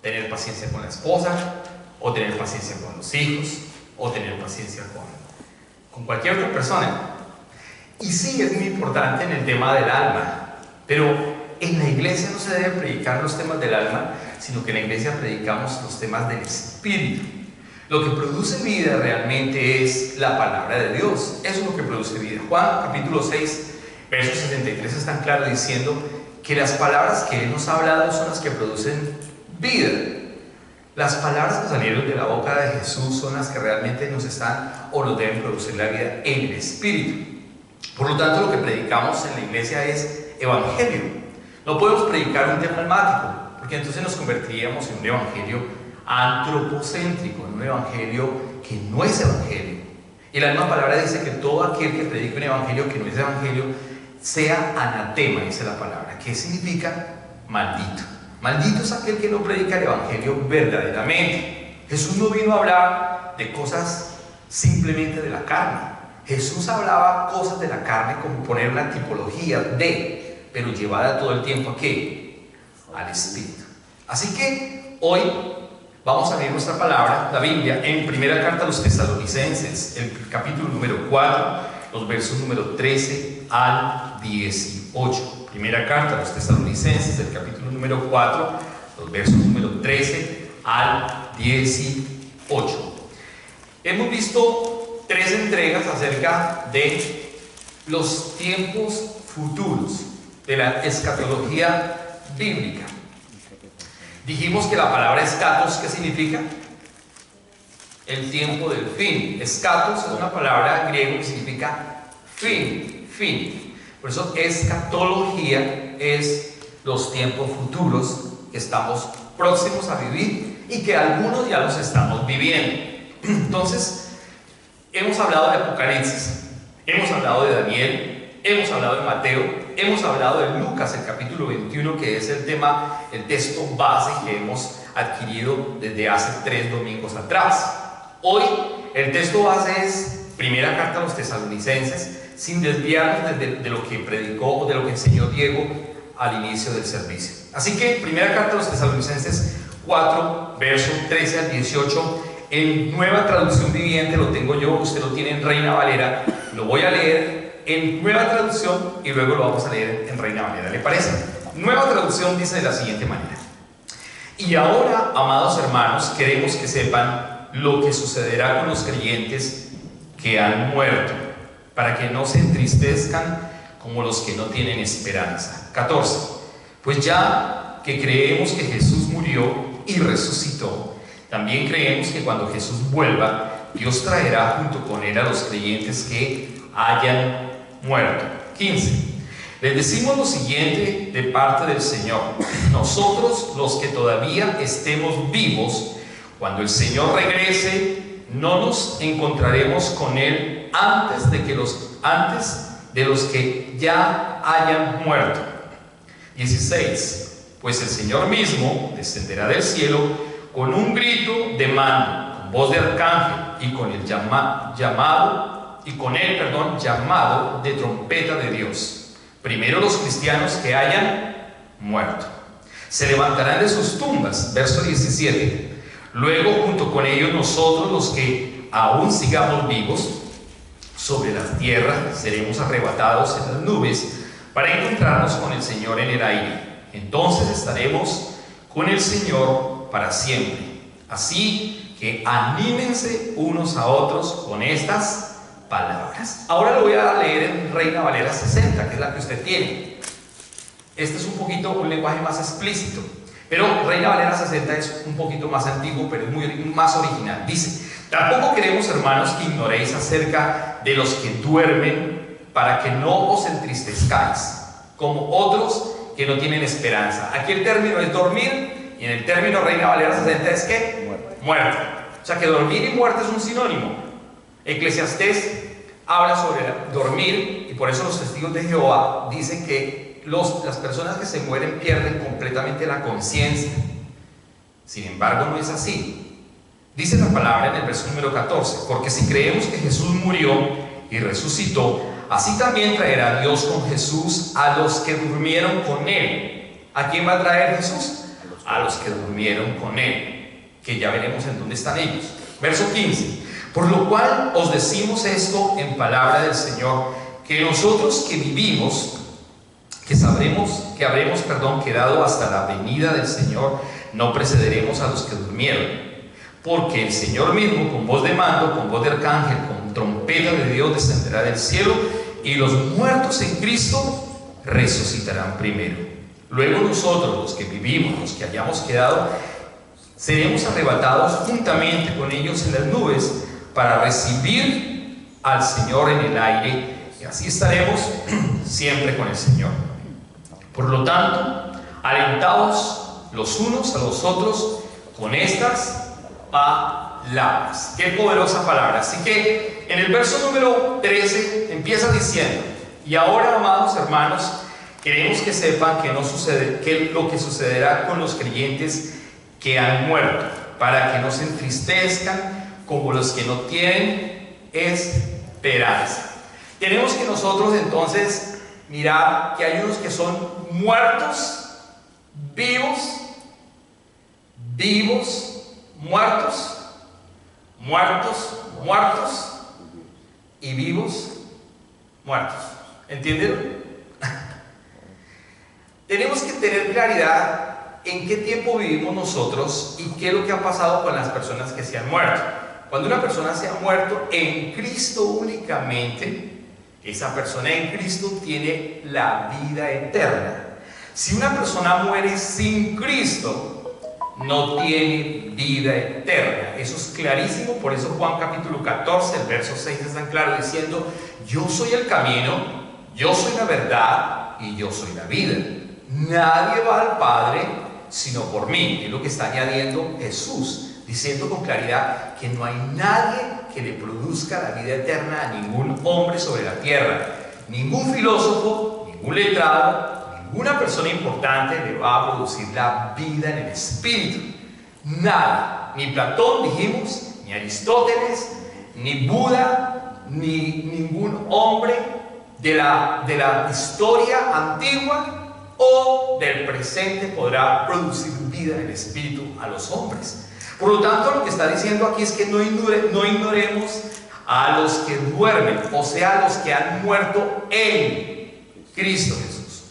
Tener paciencia con la esposa, o tener paciencia con los hijos, o tener paciencia con cualquier otra persona. Y sí, es muy importante en el tema del alma, pero en la iglesia no se debe predicar los temas del alma, sino que en la iglesia predicamos los temas del espíritu. Lo que produce vida realmente es la palabra de Dios. Eso es lo que produce vida. Juan capítulo 6, verso 63 es tan claro diciendo que las palabras que Él nos ha hablado son las que producen vida. Las palabras que salieron de la boca de Jesús son las que realmente nos están o nos deben producir la vida en el espíritu. Por lo tanto, lo que predicamos en la iglesia es evangelio. No podemos predicar un tema almático, porque entonces nos convertiríamos en un evangelio antropocéntrico, en un evangelio que no es evangelio. Y la misma palabra dice que todo aquel que predique un evangelio que no es evangelio sea anatema, dice la palabra. ¿Qué significa? Maldito. Maldito es aquel que no predica el evangelio verdaderamente. Jesús no vino a hablar de cosas simplemente de la carne. Jesús hablaba cosas de la carne como poner una tipología de, pero llevada todo el tiempo ¿a qué? Al espíritu. Así que hoy vamos a leer nuestra palabra, la Biblia, en primera carta a los Tesalonicenses, el capítulo número 4, los versos número 13 al 18. Primera carta a los Tesalonicenses, del capítulo número 4, los versos número 13 al 18. Hemos visto 3 entregas acerca de los tiempos futuros, de la escatología bíblica. Dijimos que la palabra escatos, ¿qué significa? El tiempo del fin. Escatos es una palabra griega que significa fin. Por eso escatología es los tiempos futuros que estamos próximos a vivir y que algunos ya los estamos viviendo. Entonces, hemos hablado de Apocalipsis, hemos hablado de Daniel, hemos hablado de Mateo, hemos hablado de Lucas, el capítulo 21, que es el tema, el texto base que hemos adquirido desde hace 3 domingos atrás. Hoy el texto base es primera carta a los Tesalonicenses, sin desviarnos de lo que predicó o de lo que enseñó Diego al inicio del servicio. Así que primera carta a los Tesalonicenses 4, versos 13 al 18, en Nueva Traducción Viviente, lo tengo yo, usted lo tiene en Reina Valera, lo voy a leer en Nueva Traducción y luego lo vamos a leer en Reina Valera, ¿le parece? Nueva Traducción dice de la siguiente manera: y ahora, amados hermanos, queremos que sepan lo que sucederá con los creyentes que han muerto, para que no se entristezcan como los que no tienen esperanza. 14. Pues ya que creemos que Jesús murió y resucitó, también creemos que cuando Jesús vuelva, Dios traerá junto con Él a los creyentes que hayan muerto. 15. Les decimos lo siguiente de parte del Señor: nosotros, los que todavía estemos vivos, cuando el Señor regrese, no nos encontraremos con Él antes de los que ya hayan muerto. 16. Pues el Señor mismo descenderá del cielo con un grito de mando, con voz de arcángel y con el llamado de trompeta de Dios. Primero los cristianos que hayan muerto se levantarán de sus tumbas. Verso 17. Luego, junto con ellos, nosotros, los que aún sigamos vivos sobre la tierra, seremos arrebatados en las nubes para encontrarnos con el Señor en el aire. Entonces estaremos con el Señor para siempre. Así que anímense unos a otros con estas palabras. Ahora lo voy a leer en Reina Valera 60, que es la que usted tiene. Este es un lenguaje más explícito, pero Reina Valera 60 es un poquito más antiguo, pero es más original. Dice: tampoco queremos, hermanos, que ignoréis acerca de los que duermen, para que no os entristezcáis, como otros que no tienen esperanza. Aquí el término es dormir, y en el término Reina Valera 60 es ¿qué? Muerte. O sea que dormir y muerte es un sinónimo. Eclesiastés habla sobre dormir, y por eso los testigos de Jehová dicen que las personas que se mueren pierden completamente la conciencia. Sin embargo, no es así. Dice la palabra en el verso número 14: porque si creemos que Jesús murió y resucitó, así también traerá Dios con Jesús a los que durmieron con Él. ¿A quién va a traer Jesús? a los que durmieron con Él, que ya veremos en dónde están ellos. Verso 15. Por lo cual os decimos esto en palabra del Señor, que nosotros que vivimos, que habremos quedado hasta la venida del Señor, no precederemos a los que durmieron. Porque el Señor mismo, con voz de mando, con voz de arcángel, con trompeta de Dios, descenderá del cielo, y los muertos en Cristo resucitarán primero. Luego nosotros, los que vivimos, los que hayamos quedado, seremos arrebatados juntamente con ellos en las nubes para recibir al Señor en el aire, y así estaremos siempre con el Señor. Por lo tanto, alentaos los unos a los otros con estas palabras. Qué poderosa palabra. Así que en el verso número 13 empieza diciendo: y ahora, amados hermanos, queremos que sepan que lo que sucederá con los creyentes que han muerto, para que no se entristezcan como los que no tienen esperanza. Tenemos que nosotros entonces mirar que hay unos que son muertos, vivos, muertos, y vivos, muertos. ¿Entienden? Tenemos que tener claridad en qué tiempo vivimos nosotros y qué es lo que ha pasado con las personas que se han muerto. Cuando una persona se ha muerto en Cristo únicamente, esa persona en Cristo tiene la vida eterna. Si una persona muere sin Cristo, no tiene vida eterna. Eso es clarísimo. Por eso Juan capítulo 14, el verso 6 es tan claro, diciendo: yo soy el camino, yo soy la verdad y yo soy la vida. Nadie va al Padre sino por mí. Es lo que está añadiendo Jesús, diciendo con claridad que no hay nadie que le produzca la vida eterna a ningún hombre sobre la tierra. Ningún filósofo, ningún letrado, ninguna persona importante le va a producir la vida en el espíritu. Nadie, ni Platón, dijimos, ni Aristóteles, ni Buda, ni ningún hombre de la historia antigua o del presente podrá producir vida en el espíritu a los hombres. Por lo tanto, lo que está diciendo aquí es que no ignoremos a los que duermen, o sea, a los que han muerto en Cristo Jesús.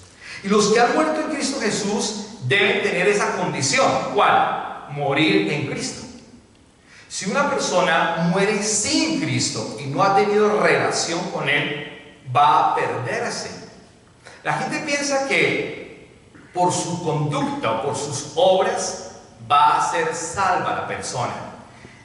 Y los que han muerto en Cristo Jesús deben tener esa condición. ¿Cuál? Morir en Cristo. Si una persona muere sin Cristo y no ha tenido relación con Él, va a perderse. La gente piensa que por su conducta o por sus obras va a ser salva la persona.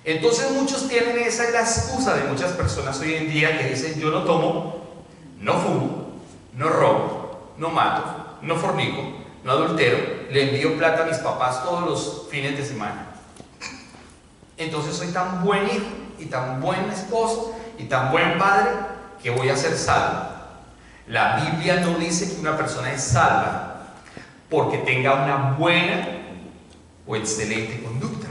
Entonces muchos tienen esa, es la excusa de muchas personas hoy en día, que dicen: yo no tomo, no fumo, no robo, no mato, no fornico, no adultero, le envío plata a mis papás todos los fines de semana. Entonces soy tan buen hijo y tan buen esposo y tan buen padre que voy a ser salvo. La Biblia no dice que una persona es salva porque tenga una buena o excelente conducta,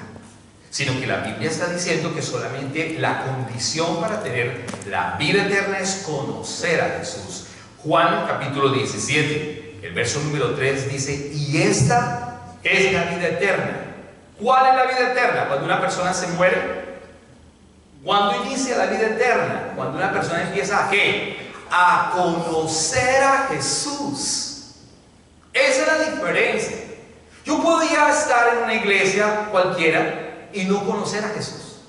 sino que la Biblia está diciendo que solamente la condición para tener la vida eterna es conocer a Jesús. Juan capítulo 17, el verso número 3 dice: y esta es la vida eterna. ¿Cuál es la vida eterna? Cuando una persona se muere. ¿Cuándo inicia la vida eterna? Cuando una persona empieza ¿a qué? A conocer a Jesús. Esa es la diferencia. Yo podía estar en una iglesia cualquiera y no conocer a Jesús.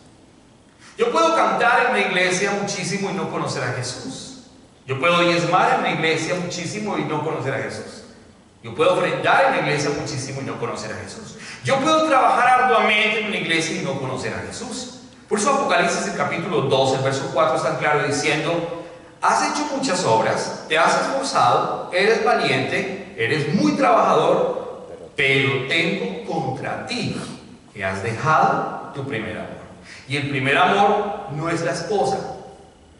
Yo puedo cantar en una iglesia muchísimo y no conocer a Jesús. Yo puedo diezmar en una iglesia muchísimo y no conocer a Jesús. Yo puedo ofrendar en una iglesia muchísimo y no conocer a Jesús. Yo puedo trabajar arduamente en una iglesia y no conocer a Jesús. Por eso Apocalipsis, el capítulo 2, el verso 4 es tan claro diciendo: has hecho muchas obras, te has esforzado, eres valiente, eres muy trabajador, pero tengo contra ti que has dejado tu primer amor. Y el primer amor no es la esposa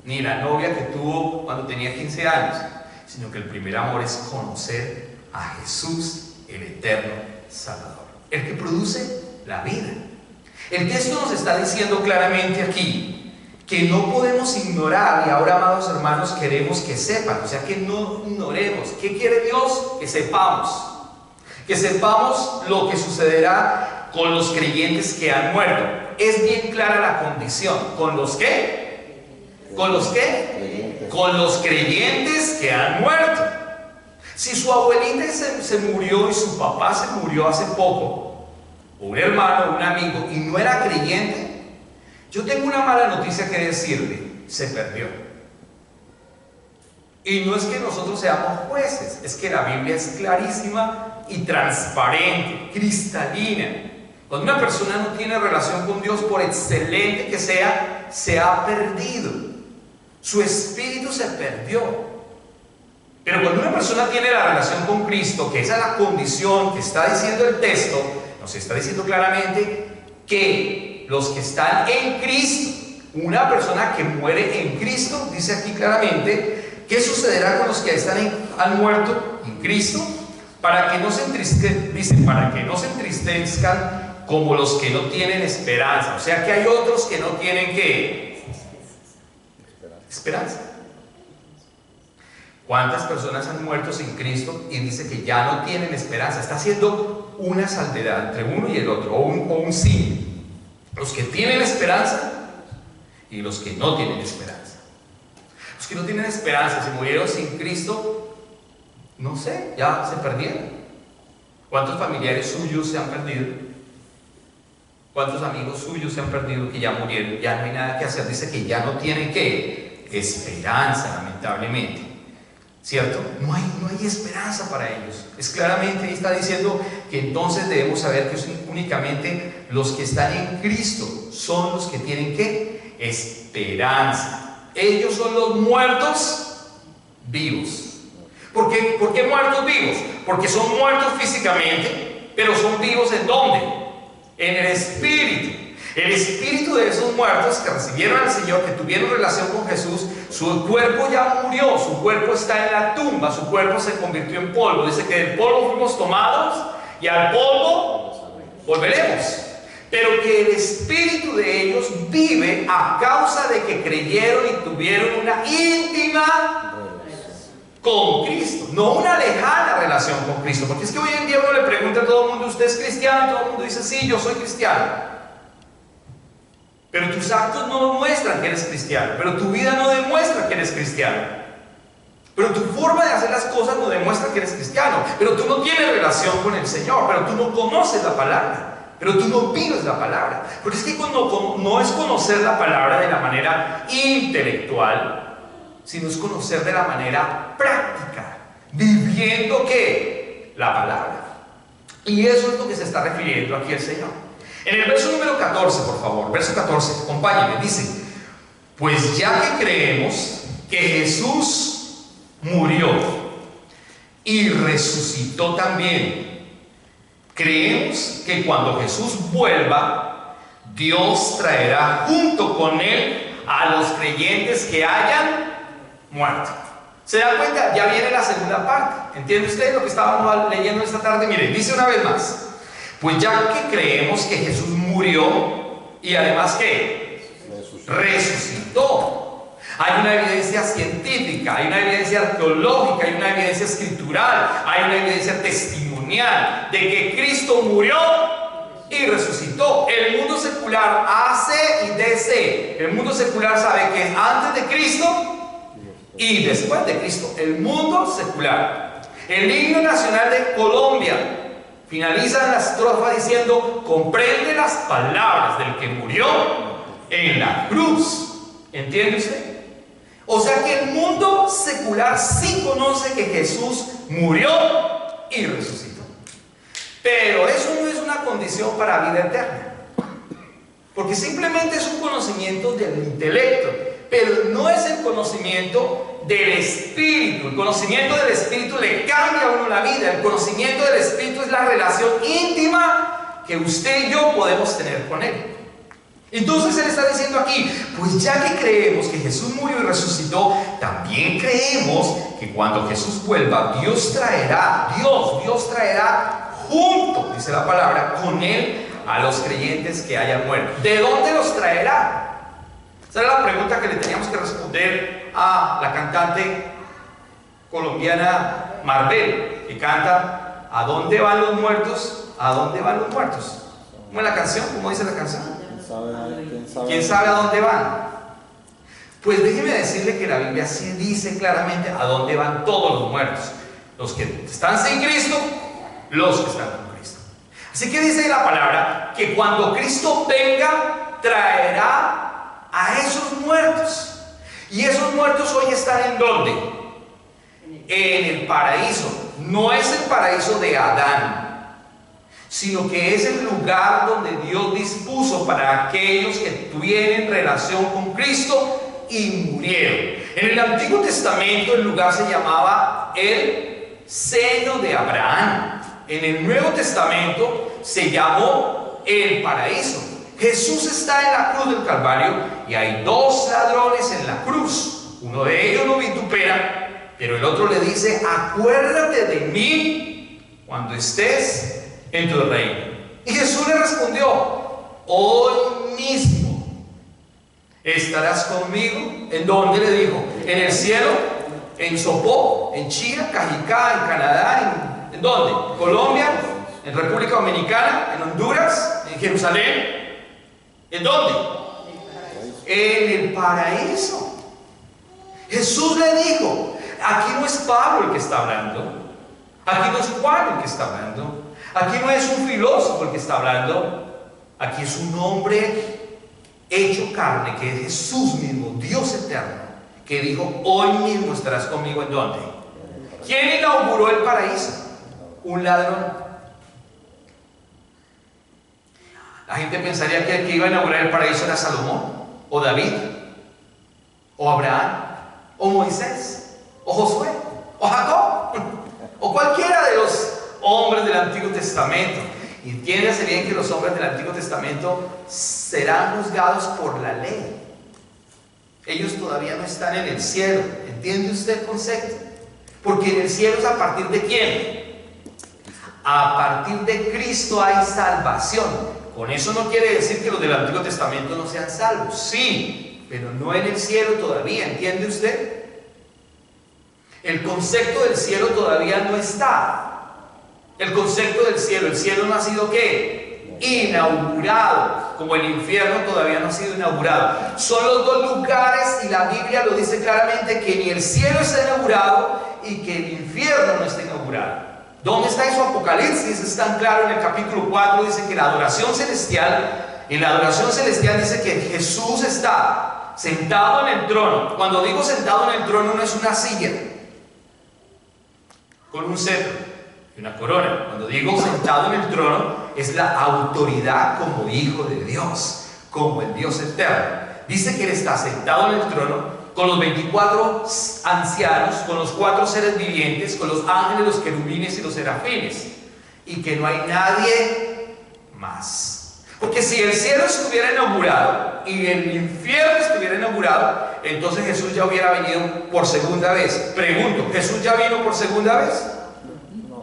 ni la novia que tuvo cuando tenía 15 años, sino que el primer amor es conocer a Jesús, el eterno Salvador, el que produce la vida. El texto nos está diciendo claramente aquí que no podemos ignorar, y ahora, amados hermanos, queremos que sepan, o sea, que no ignoremos. ¿Qué quiere Dios? Que sepamos. que sepamos lo que sucederá con los creyentes que han muerto. Es bien clara la condición. ¿Con los qué? ¿Con los qué? Con los creyentes que han muerto. Si su abuelita se murió y su papá se murió hace poco, o un hermano, un amigo, y no era creyente, yo tengo una mala noticia que decirle: se perdió. Y no es que nosotros seamos jueces, es que la Biblia es clarísima y transparente, cristalina. Cuando una persona no tiene relación con Dios, por excelente que sea, se ha perdido. Su espíritu se perdió. Pero cuando una persona tiene la relación con Cristo, que esa es la condición que está diciendo el texto, nos está diciendo claramente que los que están en Cristo, una persona que muere en Cristo, dice aquí claramente, ¿qué sucederá con los que han muerto en Cristo? Para que no se entristezcan como los que no tienen esperanza. O sea que hay otros que no tienen ¿qué? Esperanza. ¿Cuántas personas han muerto sin Cristo y dice que ya no tienen esperanza? Está haciendo una salvedad entre uno y el otro, o un sí. Los que tienen esperanza y los que no tienen esperanza. Los que no tienen esperanza, si murieron sin Cristo, no sé, ya se perdieron. ¿Cuántos familiares suyos se han perdido? ¿Cuántos amigos suyos se han perdido que ya murieron? Ya no hay nada que hacer. Dice que ya no tienen ¿qué? Esperanza, lamentablemente. ¿Cierto? No hay esperanza para ellos. Es claramente, ahí está diciendo que entonces debemos saber que únicamente los que están en Cristo son los que tienen ¿qué? Esperanza. Ellos son los muertos vivos. ¿Por qué muertos vivos? Porque son muertos físicamente, pero son vivos ¿en dónde? En el espíritu. El espíritu de esos muertos que recibieron al Señor, que tuvieron relación con Jesús, su cuerpo ya murió, su cuerpo está en la tumba, su cuerpo se convirtió en polvo. Dice que del polvo fuimos tomados y al polvo volveremos. Pero que el espíritu de ellos vive a causa de que creyeron y tuvieron una íntima con Cristo, no una lejana relación con Cristo. Porque es que hoy en día uno le pregunta a todo el mundo: ¿usted es cristiano? Todo el mundo dice: sí, yo soy cristiano. Pero tus actos no muestran que eres cristiano, pero tu vida no demuestra que eres cristiano, pero tu forma de hacer las cosas no demuestra que eres cristiano, pero tú no tienes relación con el Señor, pero tú no conoces la palabra, pero tú no vives la palabra. Porque es que no es conocer la palabra de la manera intelectual, sino es conocer de la manera práctica, viviendo ¿qué? La palabra. Y eso es lo que se está refiriendo aquí el Señor. En el verso número 14, por favor, verso 14, acompáñenme, dice: pues ya que creemos que Jesús murió y resucitó también, creemos que cuando Jesús vuelva, Dios traerá junto con Él a los creyentes que hayan muerto. ¿Se dan cuenta? Ya viene la segunda parte. ¿Entiende usted lo que estábamos leyendo esta tarde? Mire, dice una vez más: pues ya que creemos que Jesús murió y además que resucitó. Hay una evidencia científica, hay una evidencia arqueológica, hay una evidencia escritural, hay una evidencia testimonial de que Cristo murió y resucitó. El mundo secular hace y desee. El mundo secular sabe que es antes de Cristo y después de Cristo. El mundo secular. El himno nacional de Colombia finaliza la estrofa diciendo: comprende las palabras del que murió en la cruz. ¿Entiende usted? O sea que el mundo secular sí conoce que Jesús murió y resucitó. Pero eso no es una condición para vida eterna. Porque simplemente es un conocimiento del intelecto, pero no es el conocimiento del Espíritu. El conocimiento del Espíritu le cambia a uno la vida. El conocimiento del Espíritu es la relación íntima que usted y yo podemos tener con Él. Entonces Él está diciendo aquí: pues ya que creemos que Jesús murió y resucitó, también creemos que cuando Jesús vuelva, Dios traerá junto, dice la palabra, con Él a los creyentes que hayan muerto. ¿De dónde los traerá? Esa era la pregunta que le teníamos que responder a la cantante colombiana Maribel, que canta ¿A dónde van los muertos? ¿A dónde van los muertos? ¿Cómo es la canción? ¿Cómo dice la canción? ¿Quién sabe a dónde van? Pues déjeme decirle que la Biblia sí dice claramente a dónde van todos los muertos. Los que están sin Cristo, los que están con Cristo. Así que dice la palabra que cuando Cristo venga, traerá a esos muertos. Y esos muertos hoy están ¿en dónde? En el paraíso. No es el paraíso de Adán, sino que es el lugar donde Dios dispuso para aquellos que tuvieron relación con Cristo y murieron. En el Antiguo Testamento el lugar se llamaba el seno de Abraham. En el Nuevo Testamento se llamó el paraíso. Jesús está en la cruz del Calvario y hay dos ladrones en la cruz. Uno de ellos lo vitupera, pero el otro le dice: acuérdate de mí cuando estés en tu reino. Y Jesús le respondió: hoy mismo estarás conmigo. ¿En dónde? Le dijo: en el cielo, en Sopó, en Chía, Cajicá, en Canadá, ¿en dónde? ¿En Colombia? ¿En República Dominicana? ¿En Honduras? ¿En Jerusalén? ¿En dónde? En el paraíso. Jesús le dijo: aquí no es Pablo el que está hablando, aquí no es Juan el que está hablando, aquí no es un filósofo el que está hablando, aquí es un hombre hecho carne, que es Jesús mismo, Dios eterno, que dijo: hoy mismo estarás conmigo. ¿En dónde? ¿Quién inauguró el paraíso? Un ladrón. La gente pensaría que el que iba a inaugurar el paraíso era Salomón, o David, o Abraham, o Moisés, o Josué, o Jacob, o cualquiera de los hombres del Antiguo Testamento. Y entiéndase bien que los hombres del Antiguo Testamento serán juzgados por la ley. Ellos todavía no están en el cielo. ¿Entiende usted el concepto? Porque en el cielo es a partir de quién. A partir de Cristo hay salvación. Con eso no quiere decir que los del Antiguo Testamento no sean salvos. Sí, pero no en el cielo todavía. ¿Entiende usted? El concepto del cielo todavía no está. El concepto del cielo, el cielo no ha sido ¿qué? Inaugurado, como el infierno todavía no ha sido inaugurado. Son los dos lugares, y la Biblia lo dice claramente, que ni el cielo está inaugurado y que el infierno no está inaugurado. ¿Dónde está eso? Apocalipsis es tan claro. En el capítulo 4 dice que la adoración celestial, en la adoración celestial dice que Jesús está sentado en el trono. Cuando digo sentado en el trono, no es una silla con un cetro y una corona. Cuando digo sentado en el trono, es la autoridad como hijo de Dios, como el Dios eterno. Dice que Él está sentado en el trono con los 24 ancianos, con los 4 seres vivientes, con los ángeles, los querubines y los serafines, y que no hay nadie más. Porque si el cielo estuviera inaugurado y el infierno estuviera inaugurado, entonces Jesús ya hubiera venido por segunda vez. Pregunto, ¿Jesús ya vino por segunda vez?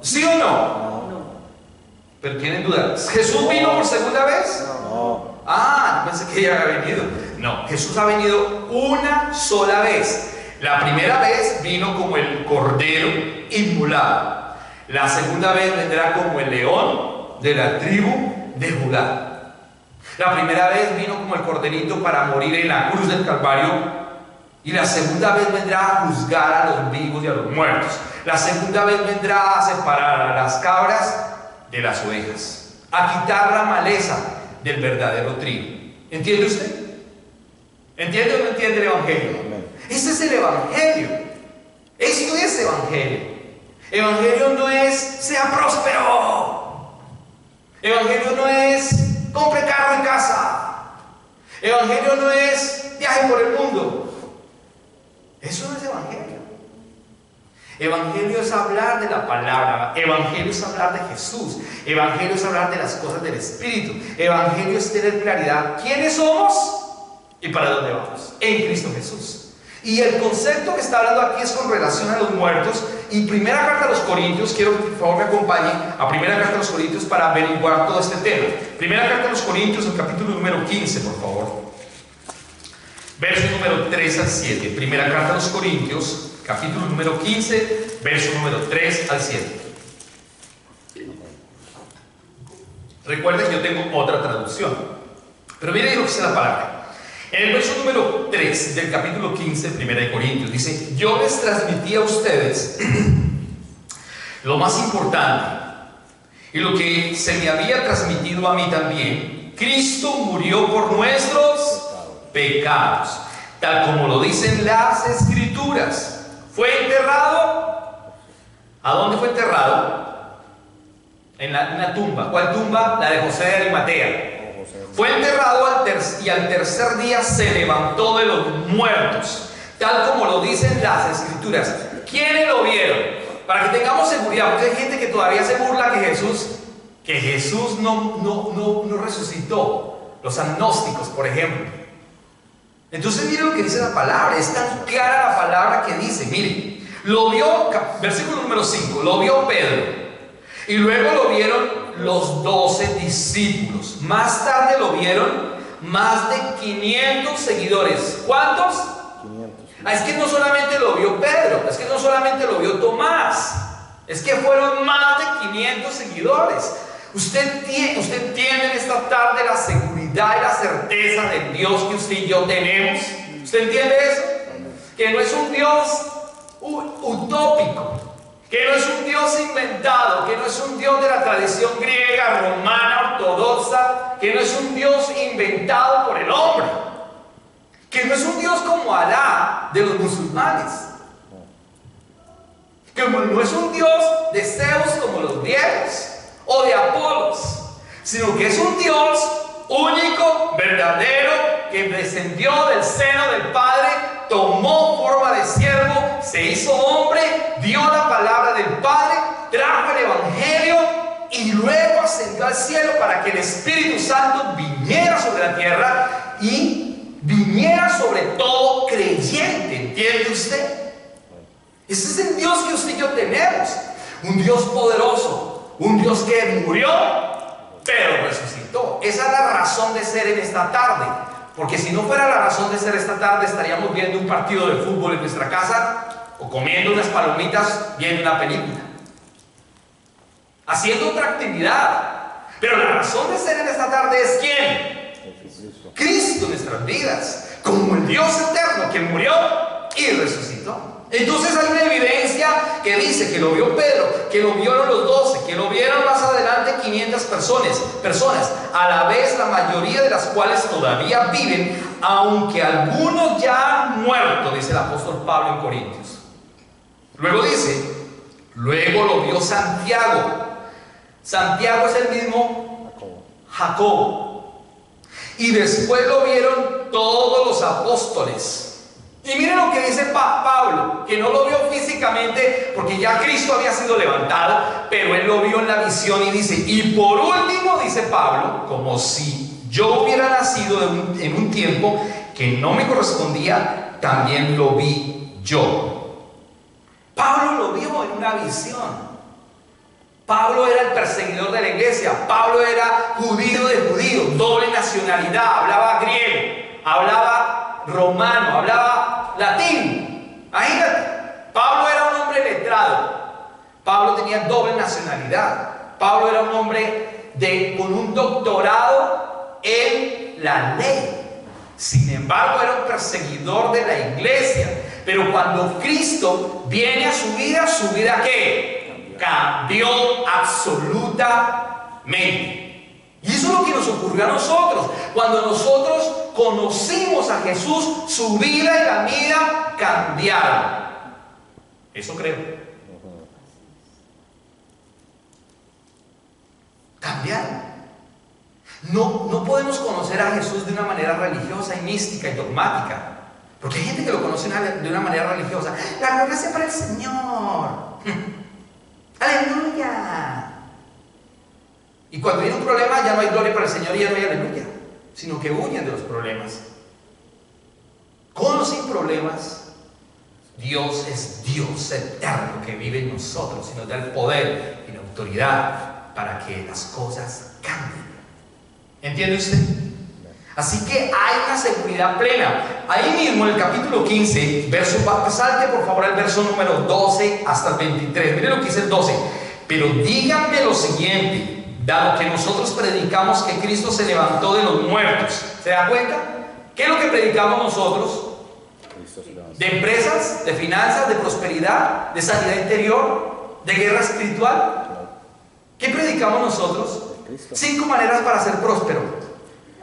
¿Sí o no? Pero tienen duda. ¿Jesús vino por segunda vez? No. Ah, yo pensé que ya había venido. No, Jesús ha venido una sola vez. La primera vez vino como el cordero inmolado. La segunda vez vendrá como el león de la tribu de Judá. La primera vez vino como el corderito para morir en la cruz del Calvario. Y la segunda vez vendrá a juzgar a los vivos y a los muertos. La segunda vez vendrá a separar a las cabras de las ovejas, a quitar la maleza del verdadero trigo. ¿Entiende usted? ¿Entiende o no entiende el Evangelio? Este es el Evangelio. Esto es Evangelio. Evangelio no es sea próspero. Evangelio no es compre carro y casa. Evangelio no es viaje por el mundo. Eso no es Evangelio. Evangelio es hablar de la palabra. Evangelio es hablar de Jesús. Evangelio es hablar de las cosas del Espíritu. Evangelio es tener claridad quiénes somos y para dónde vamos en Cristo Jesús. Y el concepto que está hablando aquí es con relación a los muertos. Y primera carta a los Corintios, quiero que por favor me acompañen a primera carta a los Corintios para averiguar todo este tema. Primera carta a los Corintios, el capítulo número 15, por favor. Verso número 3 al 7. Primera carta a los Corintios, capítulo número 15, verso número 3 al 7. Recuerden que yo tengo otra traducción. Pero mire lo que dice la palabra. En el verso número 3 del capítulo 15 de 1 Corintios dice: yo les transmití a ustedes lo más importante y lo que se me había transmitido a mí también. Cristo murió por nuestros pecados, tal como lo dicen las Escrituras. Fue enterrado. ¿A dónde fue enterrado? En una tumba. ¿Cuál tumba? La de José de Arimatea. Fue enterrado y al tercer día se levantó de los muertos, tal como lo dicen las Escrituras. ¿Quiénes lo vieron? Para que tengamos seguridad, porque hay gente que todavía se burla que Jesús no resucitó. Los agnósticos, por ejemplo. Entonces mire lo que dice la palabra. Es tan clara la palabra que dice, mire, lo vio, versículo número 5, lo vio Pedro. Y luego lo vieron los 12 discípulos. Más tarde lo vieron más de 500 seguidores. ¿Cuántos? 500. Es que no solamente lo vio Pedro, es que no solamente lo vio Tomás, es que fueron más de 500 seguidores. Usted tiene en esta tarde la seguridad y la certeza del Dios que usted y yo tenemos. ¿Usted entiende eso? Que no es un Dios utópico, que no es un Dios inventado, que no es un Dios de la tradición griega, romana, ortodoxa, que no es un Dios inventado por el hombre, que no es un Dios como Alá de los musulmanes, que no es un Dios de Zeus como los griegos o de Apolos, sino que es un Dios único, verdadero, que descendió del seno del Padre, tomó forma de siervo, se hizo hombre, dio la palabra del Padre, trajo el Evangelio y luego ascendió al cielo para que el Espíritu Santo viniera sobre la tierra y viniera sobre todo creyente. ¿Entiende usted? Ese es el Dios que usted y yo tenemos. Un Dios poderoso, un Dios que murió pero resucitó. Esa es la razón de ser en esta tarde. Porque si no fuera la razón de ser esta tarde, estaríamos viendo un partido de fútbol en nuestra casa o comiendo unas palomitas viendo una película, haciendo otra actividad. Pero la razón de ser en esta tarde es ¿quién? Cristo en nuestras vidas, como el Dios eterno que murió y resucitó. Entonces hay una evidencia que dice que lo vio Pedro, que lo vieron los 12, que lo vieron más adelante 500 personas, a la vez la mayoría de las cuales todavía viven, aunque algunos ya han muerto, dice el apóstol Pablo en Corintios. Luego dice, luego lo vio Santiago. Santiago es el mismo Jacobo. Y después lo vieron todos los apóstoles. Y miren lo que dice Pablo, que no lo vio físicamente porque ya Cristo había sido levantado, pero él lo vio en la visión y dice, y por último, dice Pablo, como si yo hubiera nacido en un tiempo que no me correspondía, también lo vi yo. Pablo lo vio en una visión. Pablo era el perseguidor de la iglesia. Pablo era judío de judíos, doble nacionalidad, hablaba griego, hablaba romano, hablaba latín. Imagínate, Pablo era un hombre letrado. Pablo tenía doble nacionalidad. Pablo era un hombre con un doctorado en la ley. Sin embargo, era un perseguidor de la iglesia. Pero cuando Cristo viene a su vida ¿qué? Cambió absolutamente. Y eso es lo que nos ocurrió a nosotros. Cuando nosotros conocimos a Jesús, su vida y la mía cambiaron. Eso creo. Cambiaron. No podemos conocer a Jesús de una manera religiosa y mística y dogmática. Porque hay gente que lo conoce de una manera religiosa. La gloria sea para el Señor. Aleluya. Y cuando viene un problema ya no hay gloria para el Señor y ya no hay aleluya, sino que huyen de los problemas. Con o sin problemas, Dios es Dios eterno que vive en nosotros y nos da el poder y la autoridad para que las cosas cambien. ¿Entiende usted? Así que hay una seguridad plena. Ahí mismo en el capítulo 15, salte por favor al verso número 12 hasta el 23. Mire lo que dice el 12. Pero díganme lo siguiente: dado que nosotros predicamos que Cristo se levantó de los muertos. ¿Se da cuenta? ¿Qué es lo que predicamos nosotros? De empresas, de finanzas, de prosperidad, de sanidad interior, de guerra espiritual. ¿Qué predicamos nosotros? 5 maneras para ser próspero.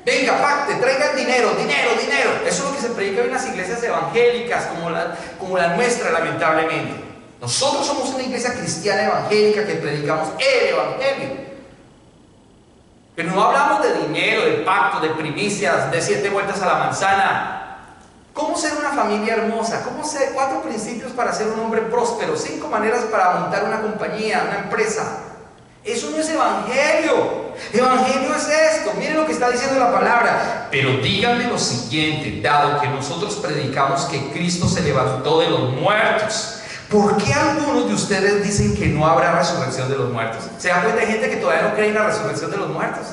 Venga, pacte, traigan dinero, dinero, dinero. Eso es lo que se predica en las iglesias evangélicas como la nuestra, lamentablemente. Nosotros somos una iglesia cristiana evangélica que predicamos el evangelio. Pero no hablamos de dinero, de pacto, de primicias, de 7 vueltas a la manzana. ¿Cómo ser una familia hermosa? ¿Cómo ser 4 principios para ser un hombre próspero? 5 maneras para montar una compañía, una empresa. Eso no es evangelio. Evangelio es esto. Miren lo que está diciendo la palabra. Pero díganme lo siguiente, dado que nosotros predicamos que Cristo se levantó de los muertos, ¿por qué algunos de ustedes dicen que no habrá resurrección de los muertos? ¿Se da cuenta? Hay gente que todavía no cree en la resurrección de los muertos.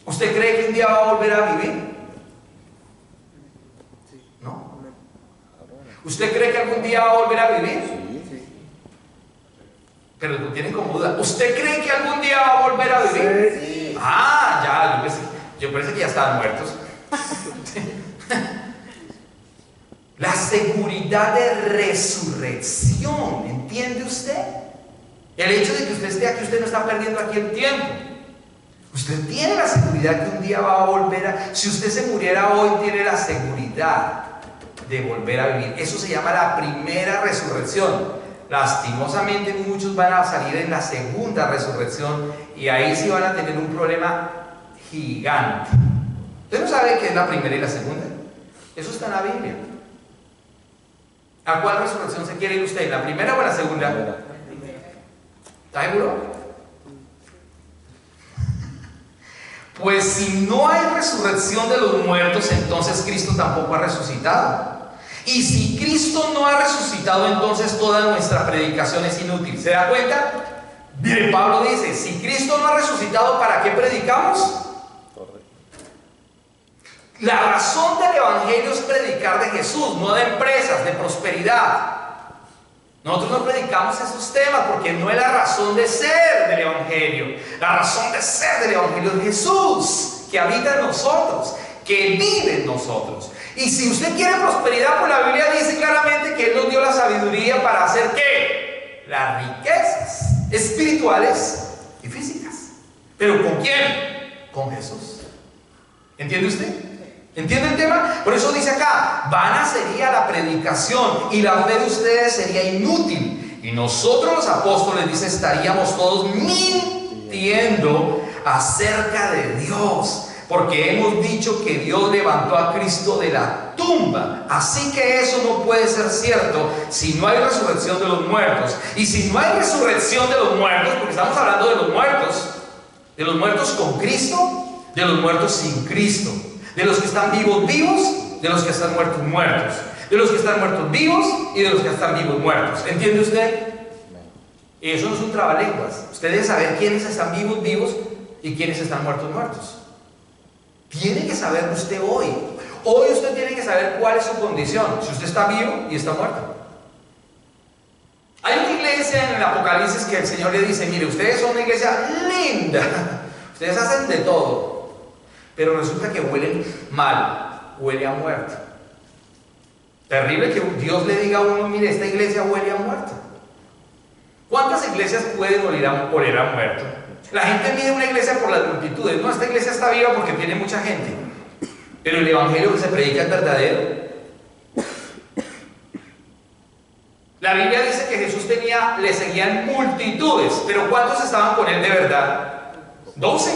¿Usted cree que un día va a volver a vivir? ¿No? ¿Usted cree que algún día va a volver a vivir? Pero lo tienen como duda. ¿Usted cree que algún día va a volver a vivir? Sí. Ah, ya, yo pensé que ya estaban muertos. La seguridad de resurrección, ¿entiende usted? El hecho de que usted esté aquí, usted no está perdiendo aquí el tiempo. Usted tiene la seguridad que un día va a volver a... Si usted se muriera hoy, tiene la seguridad de volver a vivir. Eso se llama la primera resurrección. Lastimosamente muchos van a salir en la segunda resurrección y ahí sí van a tener un problema gigante. ¿Usted no sabe qué es la primera y la segunda? Eso está en la Biblia. ¿A cuál resurrección se quiere ir usted? ¿La primera o la segunda? ¿Está seguro? Pues si no hay resurrección de los muertos, entonces Cristo tampoco ha resucitado. Y si Cristo no ha resucitado, entonces toda nuestra predicación es inútil. ¿Se da cuenta? Mire, Pablo dice, si Cristo no ha resucitado, ¿para qué predicamos? La razón del evangelio es predicar de Jesús, no de empresas, de prosperidad. Nosotros no predicamos esos temas porque no es la razón de ser del evangelio. La razón de ser del evangelio es Jesús, que habita en nosotros, que vive en nosotros. Y si usted quiere prosperidad, pues la Biblia dice claramente que Él nos dio la sabiduría para hacer ¿qué? Las riquezas espirituales y físicas. ¿Pero con quién? Con Jesús. ¿Entiende usted? ¿Entiende el tema? Por eso dice acá, vana sería la predicación y la fe de ustedes sería inútil. Y nosotros los apóstoles, dice, estaríamos todos mintiendo acerca de Dios. Porque hemos dicho que Dios levantó a Cristo de la tumba. Así que eso no puede ser cierto si no hay resurrección de los muertos. Y si no hay resurrección de los muertos, porque estamos hablando de los muertos con Cristo, de los muertos sin Cristo, de los que están vivos, de los que están muertos, de los que están muertos vivos y de los que están vivos, muertos. ¿Entiende usted? Eso no es un trabalenguas. Usted debe saber quiénes están vivos y quiénes están muertos. Tiene que saber usted hoy. Hoy usted tiene que saber cuál es su condición. Si usted está vivo y está muerto. Hay una iglesia en el Apocalipsis que el Señor le dice, mire, ustedes son una iglesia linda. Ustedes hacen de todo. Pero resulta que huelen mal. Huele a muerto. Terrible que Dios le diga a uno, mire, esta iglesia huele a muerto. ¿Cuántas iglesias pueden oler a muerto? La gente mide una iglesia por las multitudes. No, esta iglesia está viva porque tiene mucha gente. Pero el evangelio que se predica es verdadero. La Biblia dice que Jesús le seguían multitudes. Pero ¿cuántos estaban con él de verdad? 12.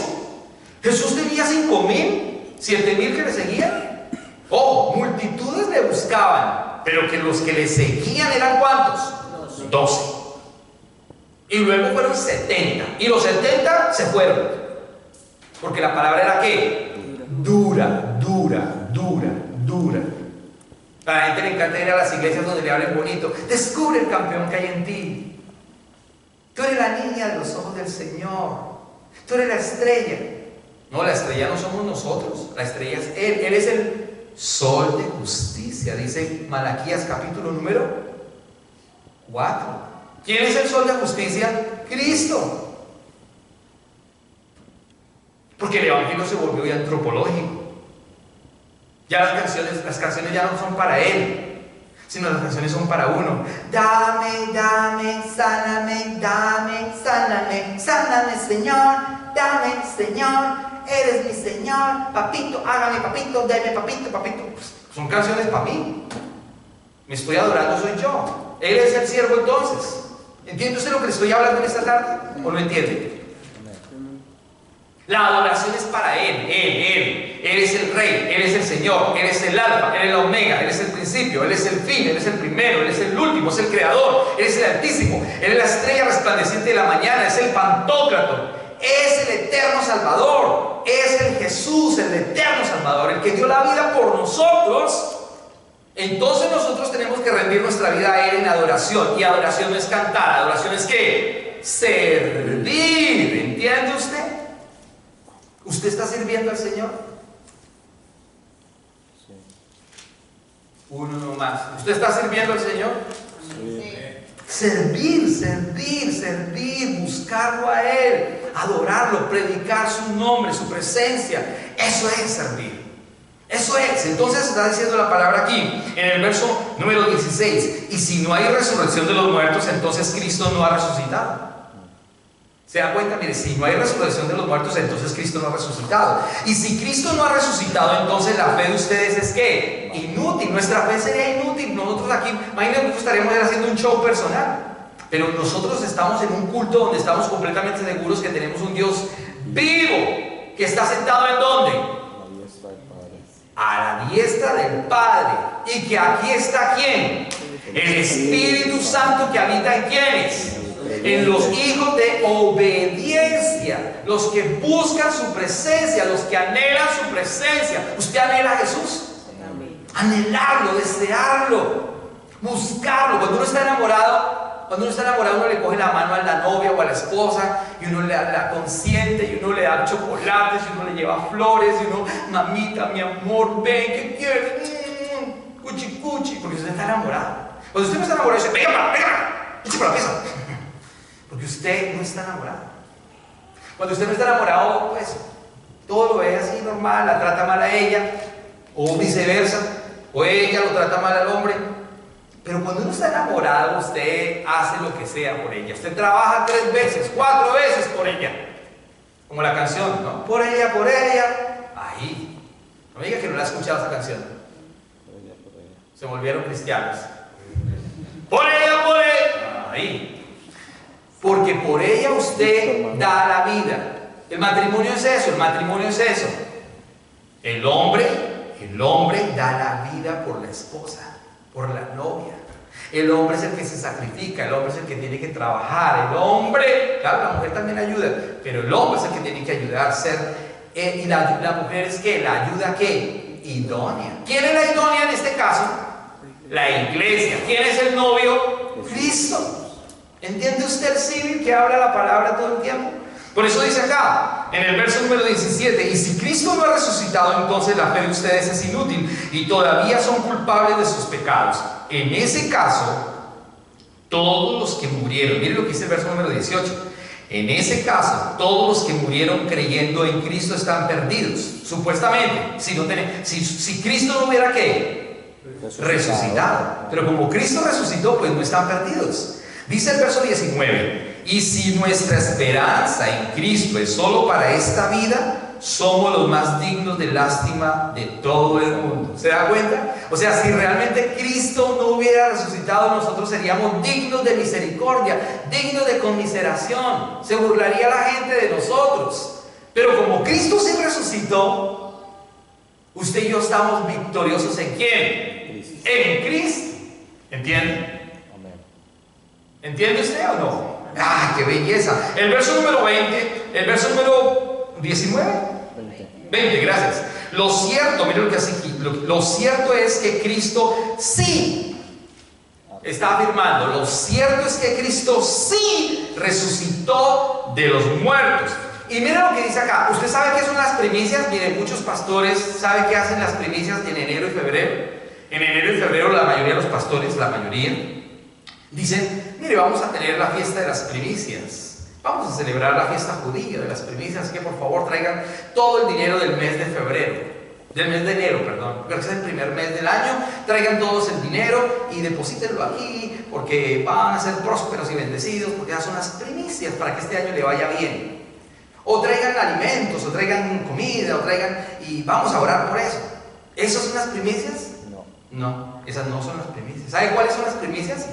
Jesús tenía 5,000, 7,000 que le seguían. Oh, multitudes le buscaban. Pero que los que le seguían eran ¿cuántos? 12. Y luego fueron 70. Y los 70 se fueron. Porque la palabra era ¿qué? Dura. A la gente le encanta ir a las iglesias donde le hablen bonito. Descubre el campeón que hay en ti. Tú eres la niña de los ojos del Señor. Tú eres la estrella. No, la estrella no somos nosotros. La estrella es Él. Él es el sol de justicia. Dice Malaquías capítulo número 4. ¿Quién es el sol de justicia? Cristo. Porque el evangelio se volvió ya antropológico. Ya las canciones ya no son para él, sino las canciones son para uno. Dame, dame, sáname, sáname, Señor, dame, Señor, eres mi Señor, papito, hágame, papito, deme, papito, papito. Pues, son canciones para mí. Me estoy adorando, soy yo. Él es el siervo entonces. ¿Entiende usted lo que le estoy hablando en esta tarde? ¿O no entiende? La adoración es para Él. Él es el Rey, Él es el Señor, Él es el Alfa, Él es el Omega, Él es el principio, Él es el fin, Él es el primero, Él es el último, es el Creador, Él es el Altísimo, Él es la estrella resplandeciente de la mañana, es el Pantocrator, es el eterno Salvador, es el Jesús, el eterno Salvador, el que dio la vida por nosotros. Entonces nosotros tenemos que rendir nuestra vida a Él en adoración. Y adoración no es cantar, adoración es ¿qué? Servir. ¿Entiende usted? ¿Usted está sirviendo al Señor? Sí. Uno nomás. ¿Usted está sirviendo al Señor? Sí. Servir, buscarlo a Él, adorarlo, predicar su nombre, su presencia. Eso es servir. Eso es. Entonces está diciendo la palabra aquí, en el verso número 16. Y si no hay resurrección de los muertos, entonces Cristo no ha resucitado. ¿Se da cuenta? Mire, si no hay resurrección de los muertos, entonces Cristo no ha resucitado. Y si Cristo no ha resucitado, entonces la fe de ustedes es ¿qué? Inútil. Nuestra fe sería inútil. Nosotros aquí, imagínense, nosotros estaríamos haciendo un show personal. Pero nosotros estamos en un culto donde estamos completamente seguros que tenemos un Dios vivo, que está sentado ¿en dónde? A la diestra del Padre. Y que aquí está ¿quién? El Espíritu Santo que habita en ¿quiénes? En los hijos de obediencia, los que buscan su presencia, los que anhelan su presencia. ¿Usted anhela a Jesús? Anhelarlo, desearlo, buscarlo. Cuando uno está enamorado, uno le coge la mano a la novia o a la esposa y uno la consiente y uno le da chocolates y uno le lleva flores y uno, mamita, mi amor, ven, ¿qué quieres? Cuchi, cuchi, porque usted está enamorado. Cuando usted no está enamorado, dice, venga, eche para la pieza. Porque usted no está enamorado. Cuando usted no está enamorado, pues todo lo ve así normal, la trata mal a ella, o viceversa, o ella lo trata mal al hombre. Pero cuando uno está enamorado, usted hace lo que sea por ella. Usted trabaja 3 veces, 4 veces por ella. Como la canción, ¿no? Por ella, ahí. No me diga que no la ha escuchado esa canción. Se volvieron cristianos. Por ella, ahí. Porque por ella usted da la vida. El matrimonio es eso, El hombre da la vida por la esposa, por la novia. El hombre es el que se sacrifica, el hombre es el que tiene que trabajar. El hombre, claro, la mujer también ayuda, pero el hombre es el que tiene que ayudar a ser. Y la mujer es que la ayuda ¿qué? Idónea. ¿Quién es la idónea en este caso? La iglesia. ¿Quién es el novio? Cristo. ¿Entiende usted el civil que habla la palabra todo el tiempo? Por eso dice acá, en el verso número 17, y si Cristo no ha resucitado, entonces la fe de ustedes es inútil y todavía son culpables de sus pecados. En ese caso, todos los que murieron, miren lo que dice el verso número 18, en ese caso, todos los que murieron creyendo en Cristo están perdidos, supuestamente, si Cristo no hubiera ¿qué? Resucitado. Pero como Cristo resucitó, pues no están perdidos. Dice el verso 19, y si nuestra esperanza en Cristo es solo para esta vida, somos los más dignos de lástima de todo el mundo. ¿Se da cuenta? O sea, si realmente Cristo no hubiera resucitado, nosotros seríamos dignos de misericordia, dignos de conmiseración. Se burlaría la gente de nosotros. Pero como Cristo sí resucitó, usted y yo estamos victoriosos ¿en quién? En Cristo. ¿Entiende? ¿Entiende usted o no? ¡Ah, qué belleza! El verso número 20, el verso número 19. 20, gracias. Lo cierto, miren lo que hace aquí. Lo cierto es que Cristo sí está afirmando. Lo cierto es que Cristo sí resucitó de los muertos. Y miren lo que dice acá. ¿Usted sabe qué son las primicias? Miren, muchos pastores saben qué hacen las primicias en enero y febrero. En enero y febrero la mayoría de los pastores, dicen, mire, vamos a tener la fiesta de las primicias. Vamos a celebrar la fiesta judía de las primicias, que por favor traigan todo el dinero del mes de febrero. Del mes de enero, perdón, porque es el primer mes del año. Traigan todos el dinero y deposítenlo aquí, porque van a ser prósperos y bendecidos, porque ya son las primicias para que este año le vaya bien. O traigan alimentos, o traigan comida, o traigan, y vamos a orar por eso. ¿Esas son las primicias? No, esas no son las primicias. ¿Sabe cuáles son las primicias?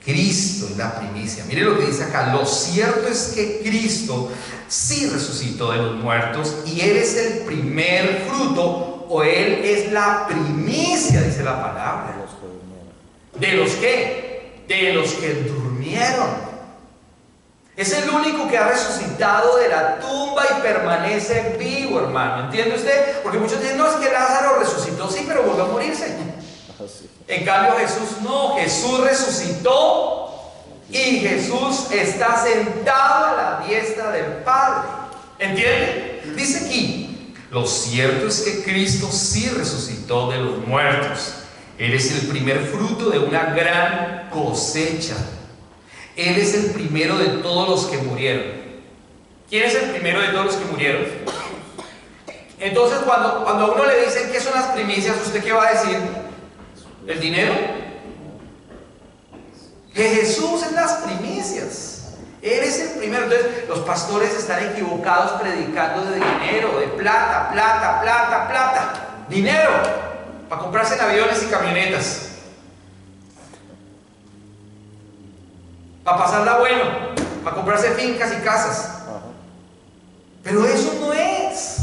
Cristo es la primicia. Mire lo que dice acá: lo cierto es que Cristo sí resucitó de los muertos, y Él es el primer fruto, o Él es la primicia, dice la palabra. ¿De los qué? De los que durmieron. Es el único que ha resucitado de la tumba y permanece vivo, hermano. ¿Entiende usted? Porque muchos dicen, no, es que Lázaro resucitó, sí, pero volvió a morirse. En cambio Jesús no, Jesús resucitó y Jesús está sentado a la diestra del Padre. ¿Entiende? Dice aquí: lo cierto es que Cristo sí resucitó de los muertos. Él es el primer fruto de una gran cosecha. Él es el primero de todos los que murieron. ¿Quién es el primero de todos los que murieron? Entonces cuando a uno le dicen qué son las primicias, ¿usted qué va a decir? ¿El dinero? Que Jesús es las primicias. Él es el primero. Entonces los pastores están equivocados predicando de dinero, de plata, plata, plata, plata. Dinero para comprarse en aviones y camionetas, para pasarla bueno, para comprarse fincas y casas. Pero eso no es.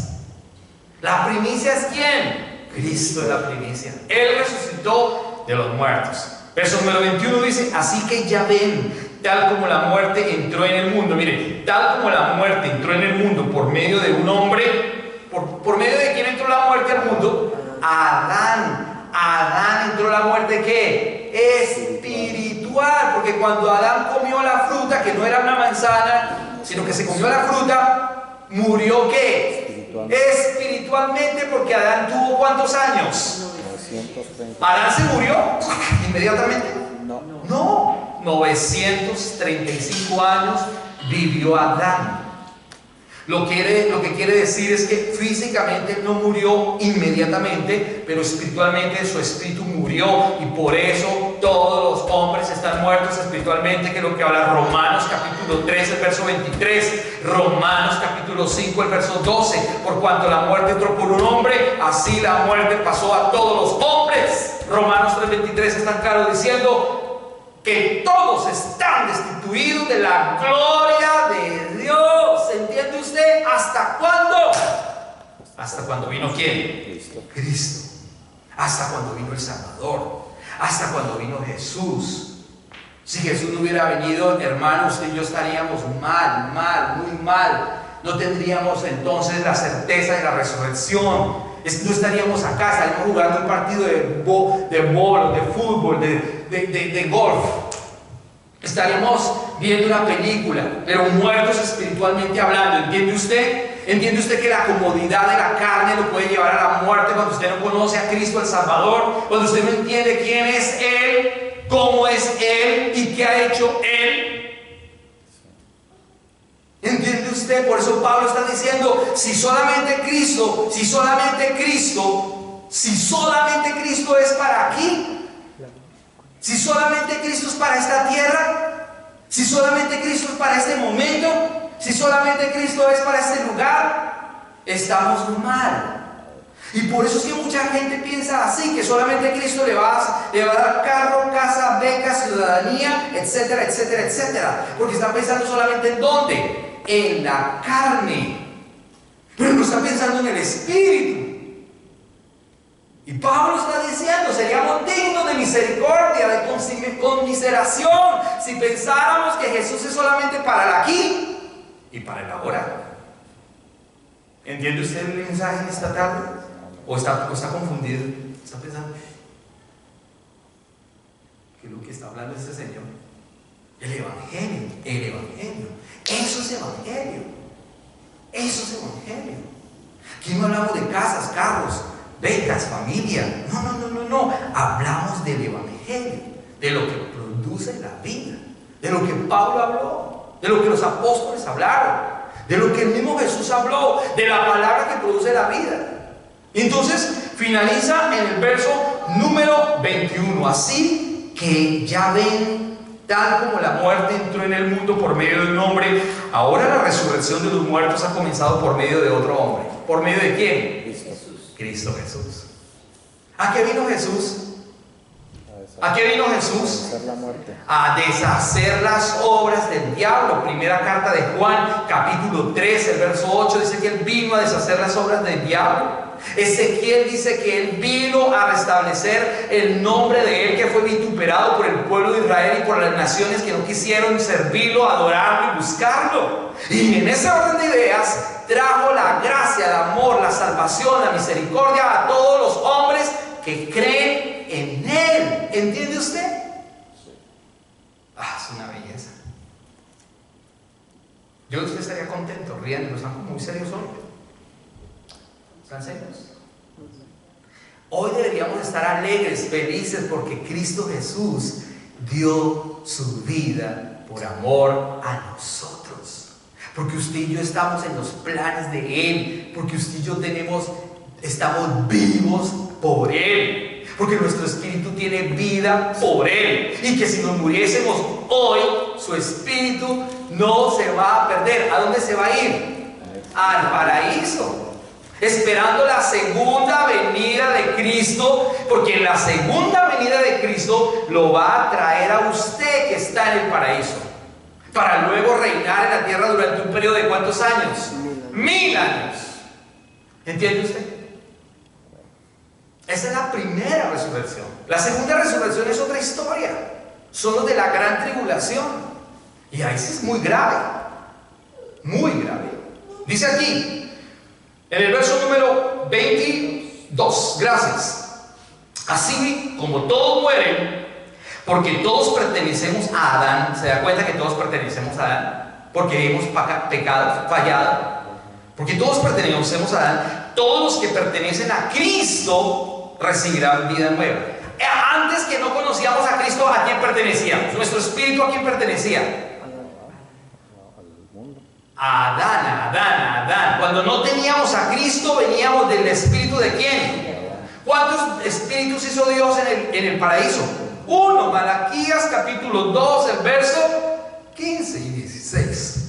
La primicia es ¿quién? Cristo es la primicia. Él resucitó de los muertos. Verso número 21 dice: así que ya ven, tal como la muerte entró en el mundo. Mire, tal como la muerte entró en el mundo por medio de un hombre. ¿Por medio de quién entró la muerte al mundo? Adán. Adán entró la muerte ¿qué? Espiritual. Porque cuando Adán comió la fruta, que no era una manzana, sino que se comió la fruta, murió ¿qué? Espiritualmente, porque Adán tuvo ¿cuántos años? 930. ¿Adán se murió inmediatamente? No, 935 años vivió Adán. Lo que quiere decir es que físicamente no murió inmediatamente, pero espiritualmente su espíritu murió, y por eso todos los hombres están muertos espiritualmente, que es lo que habla Romanos capítulo 3, el verso 23, Romanos capítulo 5, el verso 12, por cuanto la muerte entró por un hombre, así la muerte pasó a todos los hombres. Romanos 3:23 es tan claro diciendo que todos están destituidos de la gloria de Dios. ¿Entiende usted? ¿Hasta cuándo? ¿Hasta cuando vino quién? Cristo. ¿Hasta cuando vino el Salvador? ¿Hasta cuando vino Jesús? Si Jesús no hubiera venido, hermano, usted y yo estaríamos mal, muy mal. No tendríamos entonces la certeza de la resurrección. No estaríamos acá, estaríamos jugando un partido de bolos, de fútbol, de golf. Estaríamos viendo una película, pero muertos espiritualmente hablando. ¿Entiende usted? ¿Entiende usted que la comodidad de la carne lo puede llevar a la muerte cuando usted no conoce a Cristo el Salvador? Cuando usted no entiende quién es Él, cómo es Él y qué ha hecho Él. ¿Entiende usted? Por eso Pablo está diciendo: si solamente Cristo es para aquí, si solamente Cristo es para esta tierra, si solamente Cristo es para este momento, si solamente Cristo es para este lugar, estamos mal. Y por eso es que mucha gente piensa así, que solamente Cristo le va a dar carro, casa, beca, ciudadanía, etcétera, etcétera, etcétera. Porque están pensando solamente en ¿dónde? En la carne, pero no está pensando en el espíritu. Y Pablo está diciendo: seríamos dignos de misericordia, de conmiseración, si pensáramos que Jesús es solamente para el aquí y para el ahora. ¿Entiende usted el mensaje de esta tarde? ¿O está confundido? ¿Está pensando que lo que está hablando este señor? El Evangelio. Eso es Evangelio. Aquí no hablamos de casas, carros, becas, familia. No. Hablamos del Evangelio, de lo que produce la vida, de lo que Pablo habló. de lo que los apóstoles hablaron, de lo que el mismo Jesús habló, de la palabra que produce la vida. Y entonces finaliza en el verso número 21. Así que ya ven, tal como la muerte entró en el mundo por medio de un hombre, ahora la resurrección de los muertos ha comenzado por medio de otro hombre. ¿Por medio de quién? Cristo Jesús. ¿A qué vino Jesús? ¿A qué vino Jesús? A deshacer las obras del diablo. Primera carta de Juan, capítulo 3, el verso 8, dice que Él vino a deshacer las obras del diablo. Ezequiel dice que Él vino a restablecer el nombre de Él, que fue vituperado por el pueblo de Israel y por las naciones que no quisieron servirlo, adorarlo y buscarlo. Y en ese orden de ideas trajo la gracia, el amor, la salvación, la misericordia a todos los hombres que creen en Él. ¿Entiende usted? Es una belleza. Yo usted estaría contento, riendo. Están como muy serios hoy. ¿Están serios? Hoy deberíamos estar alegres, felices, porque Cristo Jesús dio su vida por amor a nosotros. Porque usted y yo estamos en los planes de Él. Porque usted y yo estamos vivos por Él. Porque nuestro espíritu tiene vida por Él. Y que si nos muriésemos hoy, su espíritu no se va a perder. ¿A dónde se va a ir? Al paraíso. Esperando la segunda venida de Cristo. Porque en la segunda venida de Cristo lo va a traer a usted que está en el paraíso. Para luego reinar en la tierra durante un periodo de ¿cuántos años? 1000 años. ¿Entiende usted? Esa es la primera resurrección. La segunda resurrección es otra historia. Son los de la gran tribulación. Y ahí sí es muy grave. Muy grave. Dice aquí, en el verso número 22. Gracias. Así como todos mueren, porque todos pertenecemos a Adán. ¿Se da cuenta que todos pertenecemos a Adán? Porque hemos pecado, fallado. Porque todos pertenecemos a Adán. Todos los que pertenecen a Cristo recibirán vida nueva. Antes que no conocíamos a Cristo, ¿a quién pertenecíamos? Nuestro espíritu, ¿a quién pertenecía? A Adán. Cuando no teníamos a Cristo, veníamos del espíritu ¿de quién? ¿Cuántos espíritus hizo Dios en el paraíso? Uno. Malaquías capítulo 2, el verso 15 y 16.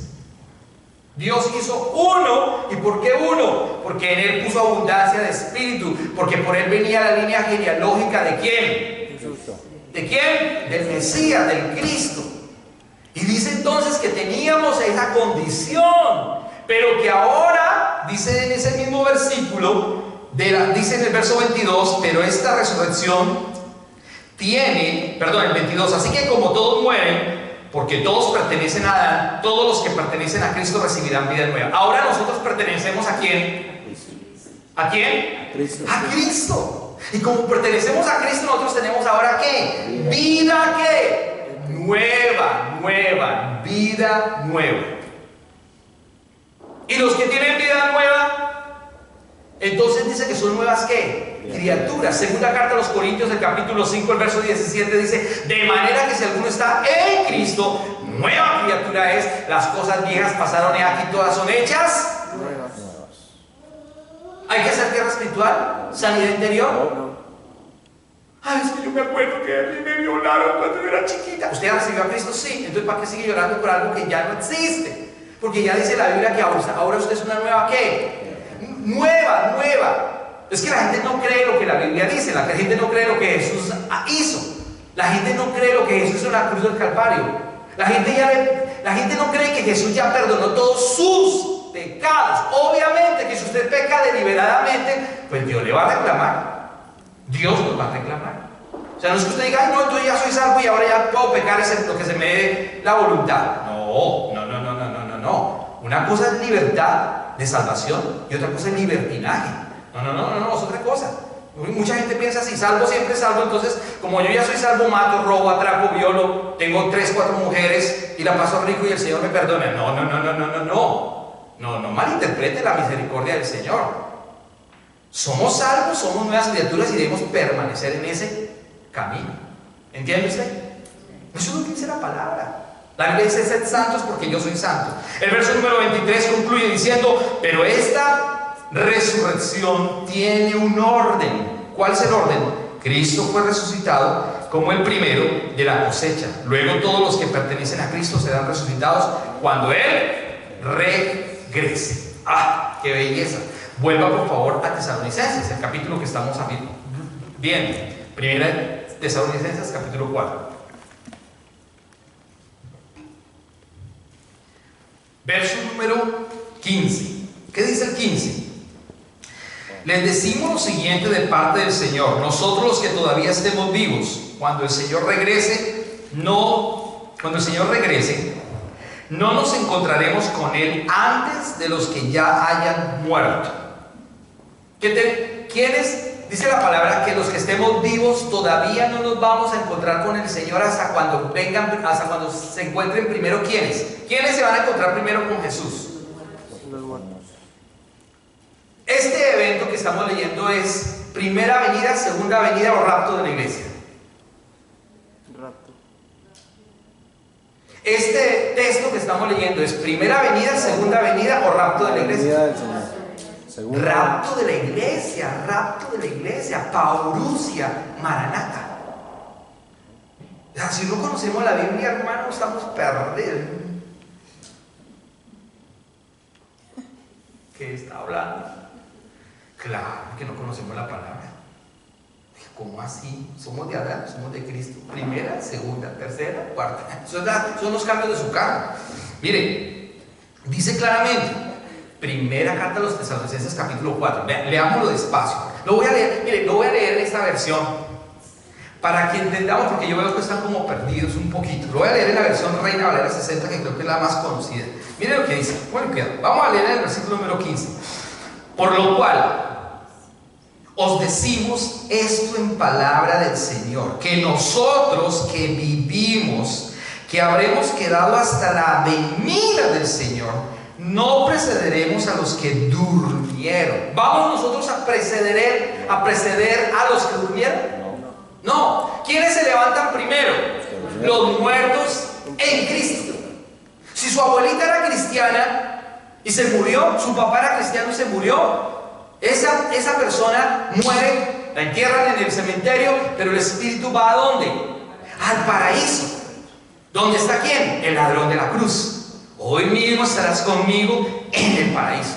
Dios hizo uno. ¿Y por qué uno? Porque en Él puso abundancia de espíritu. Porque por Él venía la línea genealógica ¿de quién? ¿De quién? Del Mesías, del Cristo. Y dice entonces que teníamos esa condición, pero que ahora, dice en ese mismo versículo, dice en el verso 22, pero esta resurrección tiene, perdón, el 22, así que como todos mueren, porque todos pertenecen a Adán, todos los que pertenecen a Cristo recibirán vida nueva. Ahora nosotros pertenecemos ¿a quién? ¿A quién? A Cristo. A Cristo. Y como pertenecemos a Cristo, nosotros tenemos ahora ¿qué? Vida ¿qué? Nueva, vida nueva. Y los que tienen vida nueva, entonces dice que son nuevas ¿qué? Criaturas. Segunda carta a los Corintios, el capítulo 5, el verso 17 dice: de manera que si alguno está en Cristo, nueva criatura es, las cosas viejas pasaron y aquí todas son hechas Nuevas. ¿Hay que hacer guerra espiritual? ¿Sanidad interior? Es que yo me acuerdo que a mí me violaron cuando yo era chiquita. ¿Usted ya recibió a Cristo? Sí. Entonces ¿para qué sigue llorando por algo que ya no existe? Porque ya dice la Biblia que ahora usted es una nueva ¿qué? Nueva. Es que la gente no cree lo que la Biblia dice. La gente no cree lo que Jesús hizo. La gente no cree lo que Jesús hizo en la cruz del Calvario. La gente no cree que Jesús ya perdonó todos sus pecados. Obviamente que si usted peca deliberadamente, pues Dios le va a reclamar. Dios nos va a reclamar. O sea, no es que usted diga: ay, no, entonces ya soy salvo y ahora ya puedo pecar lo que se me dé la voluntad. No. Una cosa es libertad de salvación y otra cosa es libertinaje. No, es otra cosa. Mucha gente piensa así: salvo siempre salvo, entonces como yo ya soy salvo, mato, robo, atraco, violo, tengo 3, 4 mujeres y la paso rico y el Señor me perdona. No malinterprete la misericordia del Señor. Somos salvos, somos nuevas criaturas y debemos permanecer en ese camino. ¿Entiende usted? Eso es lo que dice la palabra. La Biblia dice: sed santos porque yo soy santo. El verso número 23 concluye diciendo: pero esta resurrección tiene un orden. ¿Cuál es el orden? Cristo fue resucitado como el primero de la cosecha. Luego todos los que pertenecen a Cristo serán resucitados cuando Él regrese. ¡Ah, qué belleza! Vuelva por favor a Tesalonicenses, el capítulo que estamos viendo. Primera Tesalonicenses, capítulo 4. Verso número 15. ¿Qué dice el 15? Les decimos lo siguiente de parte del Señor: nosotros los que todavía estemos vivos, cuando el Señor regrese, no nos encontraremos con Él antes de los que ya hayan muerto. ¿Quiénes? Dice la palabra que los que estemos vivos todavía no nos vamos a encontrar con el Señor hasta cuando vengan, hasta cuando se encuentren primero. ¿Quiénes? ¿Quiénes se van a encontrar primero con Jesús? Los muertos. Este evento que estamos leyendo es primera venida, segunda venida o rapto de la iglesia. Rapto. Este texto que estamos leyendo es primera venida, segunda venida o rapto de la iglesia. Rapto de la iglesia, paurusia, maranata. O sea, si no conocemos la Biblia, hermano, estamos perdidos. ¿Qué está hablando? Claro que no conocemos la palabra. ¿Cómo así? Somos de Adán, somos de Cristo. Primera, segunda, tercera, cuarta. Son los cambios de su carne. Miren, dice claramente, primera carta a los Tesalonicenses, capítulo 4. Leámoslo despacio. Lo voy a leer, miren, lo voy a leer en esta versión para que entendamos, porque yo veo que están como perdidos un poquito. Lo voy a leer en la versión Reina Valera 60, que creo que es la más conocida. Miren lo que dice. Bueno, cuidado. Vamos a leer el versículo número 15. Por lo cual os decimos esto en palabra del Señor, que nosotros que vivimos, que habremos quedado hasta la venida del Señor, no precederemos a los que durmieron. ¿Vamos nosotros a preceder a los que durmieron? No. ¿Quiénes se levantan primero? Los muertos en Cristo. Si su abuelita era cristiana y se murió, su papá era cristiano y se murió, esa persona muere, la entierran en el cementerio, pero el espíritu va ¿a dónde? Al paraíso. ¿Dónde está quién? El ladrón de la cruz. Hoy mismo estarás conmigo en el paraíso.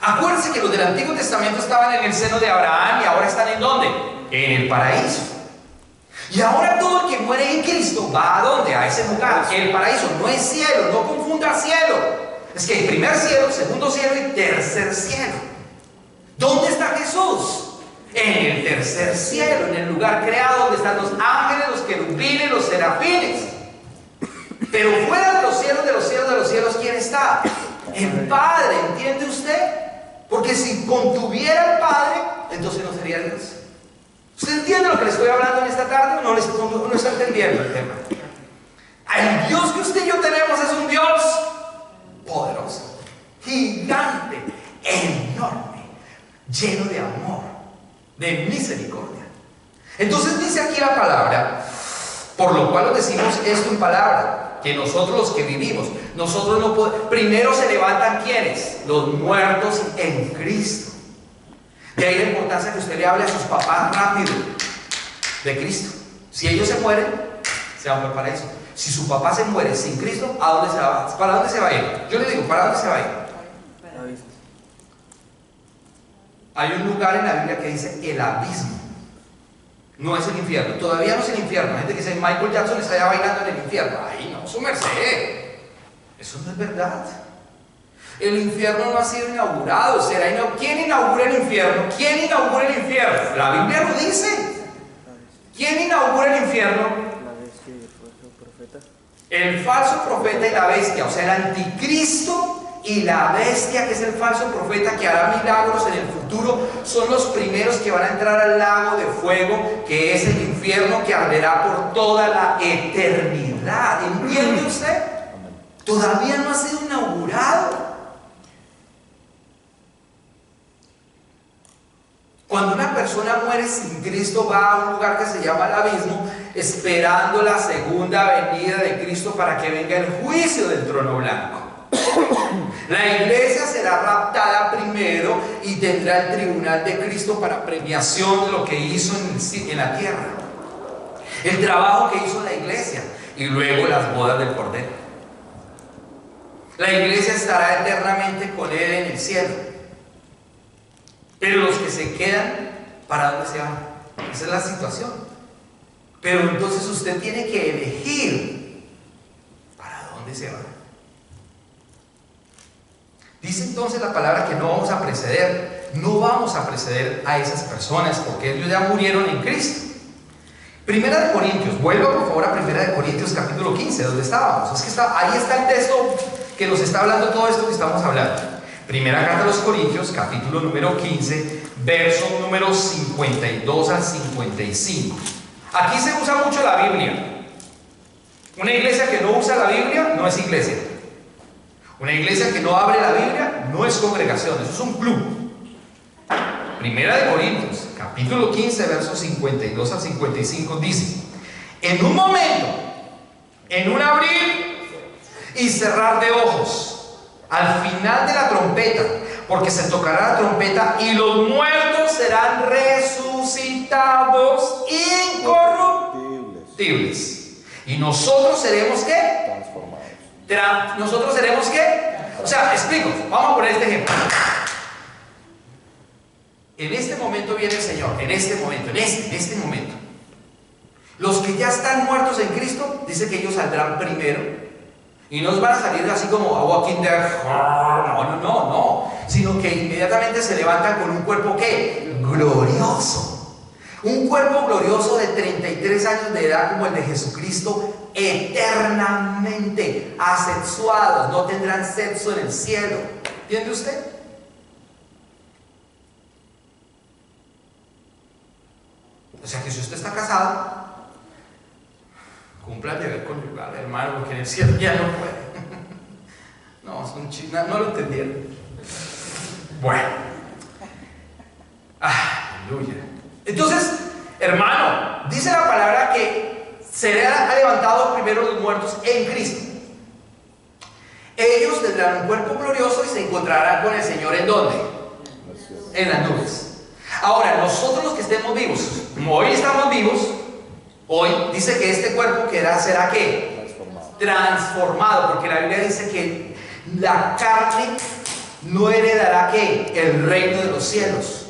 Acuérdense que los del Antiguo Testamento estaban en el seno de Abraham y ahora están ¿en dónde? En el paraíso. Y ahora todo el que muere en Cristo va ¿a dónde? A ese lugar. El paraíso no es cielo, no confunda cielo. Es que hay primer cielo, segundo cielo y tercer cielo. ¿Dónde está Jesús? En el tercer cielo, en el lugar creado donde están los ángeles, los querubines, los serafines. Pero fuera de los cielos, de los cielos, de los cielos, ¿quién está? El Padre, ¿entiende usted? Porque si contuviera el Padre, entonces no sería Dios. ¿Usted entiende lo que le estoy hablando en esta tarde o no está entendiendo el tema? El Dios que usted y yo tenemos es un Dios poderoso, gigante, enorme, lleno de amor, de misericordia. Entonces dice aquí la palabra, por lo cual os decimos esto en palabra, que nosotros los que vivimos, nosotros no podemos. Primero se levantan ¿quiénes? Los muertos en Cristo. De ahí la importancia que usted le hable a sus papás rápido de Cristo. Si ellos se mueren, se van para el paraíso. Si su papá se muere sin Cristo, ¿a dónde se va? ¿Para dónde se va a ir? Yo le digo, ¿para dónde se va a ir? Hay un lugar en la Biblia que dice el abismo. No es el infierno. Todavía no es el infierno. Hay gente que dice Michael Jackson está allá bailando en el infierno. Ahí no, su merced. Eso no es verdad. El infierno no ha sido inaugurado. ¿Quién inaugura el infierno? ¿Quién inaugura el infierno? La Biblia lo dice. ¿Quién inaugura el infierno? La bestia y el falso profeta. El falso profeta y la bestia, o sea, el anticristo y la bestia, que es el falso profeta que hará milagros en el futuro, son los primeros que van a entrar al lago de fuego, que es el infierno, que arderá por toda la eternidad. ¿Entiende usted? Todavía no ha sido inaugurado. Cuando una persona muere sin Cristo, va a un lugar que se llama el abismo, esperando la segunda venida de Cristo para que venga el juicio del trono blanco. La iglesia será raptada primero y tendrá el tribunal de Cristo para premiación de lo que hizo en la tierra, el trabajo que hizo la iglesia, y luego las bodas del Cordero. La iglesia estará eternamente con Él en el cielo. Pero los que se quedan, ¿para dónde se van? Esa es la situación. Pero entonces usted tiene que elegir para dónde se va. Dice entonces la palabra que no vamos a preceder. No vamos a preceder a esas personas porque ellos ya murieron en Cristo. Primera de Corintios, vuelva por favor a Primera de Corintios capítulo 15, donde estábamos. Es que ahí está el texto que nos está hablando todo esto que estamos hablando. Primera carta a los Corintios, capítulo número 15, verso número 52 al 55. Aquí se usa mucho la Biblia. Una iglesia que no usa la Biblia no es iglesia. Una iglesia que no abre la Biblia no es congregación, eso es un club. Primera de Corintios, capítulo 15, versos 52 al 55 dice: en un momento, en un abrir y cerrar de ojos, al final de la trompeta, porque se tocará la trompeta y los muertos serán resucitados incorruptibles. Y nosotros seremos ¿qué? Transformados. ¿Nosotros seremos qué? O sea, explico, vamos a poner este ejemplo. En este momento viene el Señor, en este momento. Los que ya están muertos en Cristo, dice que ellos saldrán primero. Y no van a salir así como a Walking Dead, no, sino que inmediatamente se levantan con un cuerpo ¿qué? Glorioso. Un cuerpo glorioso de 33 años de edad como el de Jesucristo, eternamente asexuados, no tendrán sexo en el cielo. ¿Entiende usted? O sea que si usted está casado, cumpla el deber conyugal, hermano, porque en el cielo ya no puede. No, es un chiste, no lo entendieron. Bueno. Aleluya. Entonces, hermano, dice la palabra que serán levantados primero los muertos en Cristo. Ellos tendrán un cuerpo glorioso y se encontrarán con el Señor ¿en dónde? En las nubes. Ahora, nosotros los que estemos vivos, como hoy estamos vivos, hoy dice que este cuerpo será ¿qué? Transformado, porque la Biblia dice que la carne no heredará ¿qué? El reino de los cielos.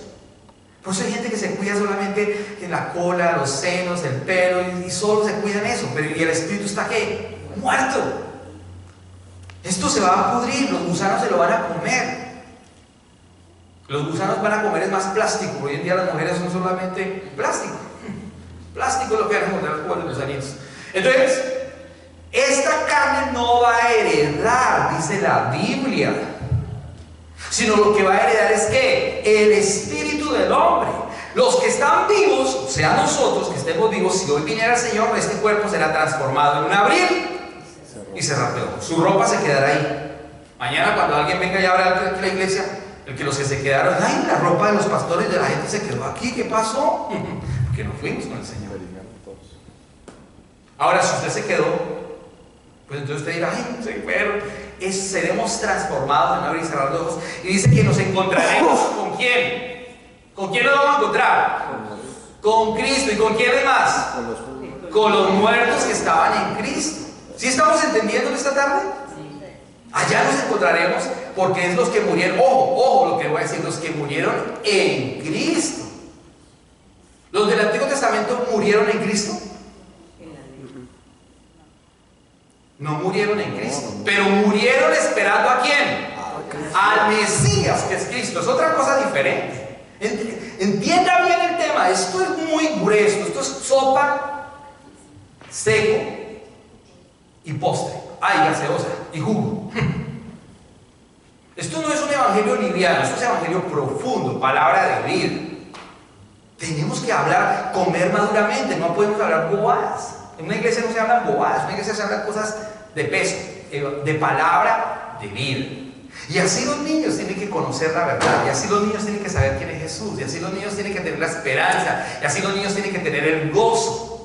Por eso hay gente que se cuida solamente en la cola, los senos, el pelo, y solo se cuidan eso, pero ¿y el espíritu está ¿qué? Muerto. Esto se va a pudrir, los gusanos se lo van a comer. Los gusanos van a comer es más plástico. Hoy en día las mujeres son solamente plástico. Plástico es lo que van a encontrar con los gusanitos. Entonces, esta carne no va a heredar, dice la Biblia, sino lo que va a heredar es ¿qué? El espíritu del hombre. Los que están vivos, o sea nosotros que estemos vivos, si hoy viniera el Señor, este cuerpo será transformado en un abrir y cerrar de ojos. Su ropa se quedará ahí. Mañana cuando alguien venga y abra la iglesia, el que los que se quedaron, ay, la ropa de los pastores de la gente se quedó aquí, ¿qué pasó? Porque no fuimos con el Señor. Ahora, si usted se quedó, pues entonces usted dirá, ay, se fueron. Seremos transformados en abrir y cerrar los ojos. Y dice que nos encontraremos ¿con quién? ¿Con quién nos vamos a encontrar? Con Cristo. ¿Y con quién más? Con los muertos que estaban en Cristo. ¿Sí estamos entendiendo esta tarde? Allá nos encontraremos porque es los que murieron, ojo lo que voy a decir, los que murieron en Cristo. Los del Antiguo Testamento murieron en Cristo. No murieron en Cristo, pero murieron esperando ¿a quién? Al Mesías, que es Cristo. Es otra cosa diferente. Entienda bien el tema. Esto es muy grueso. Esto es sopa, seco y postre. Gaseosa y jugo. Esto no es un evangelio liviano, esto es evangelio profundo, palabra de vida. Tenemos que hablar, comer maduramente, no podemos hablar bobadas. En una iglesia no se hablan bobadas, en una iglesia se hablan cosas de peso, de palabra de vida. Y así los niños tienen que conocer la verdad, y así los niños tienen que saber quién es Jesús, y así los niños tienen que tener la esperanza, y así los niños tienen que tener el gozo.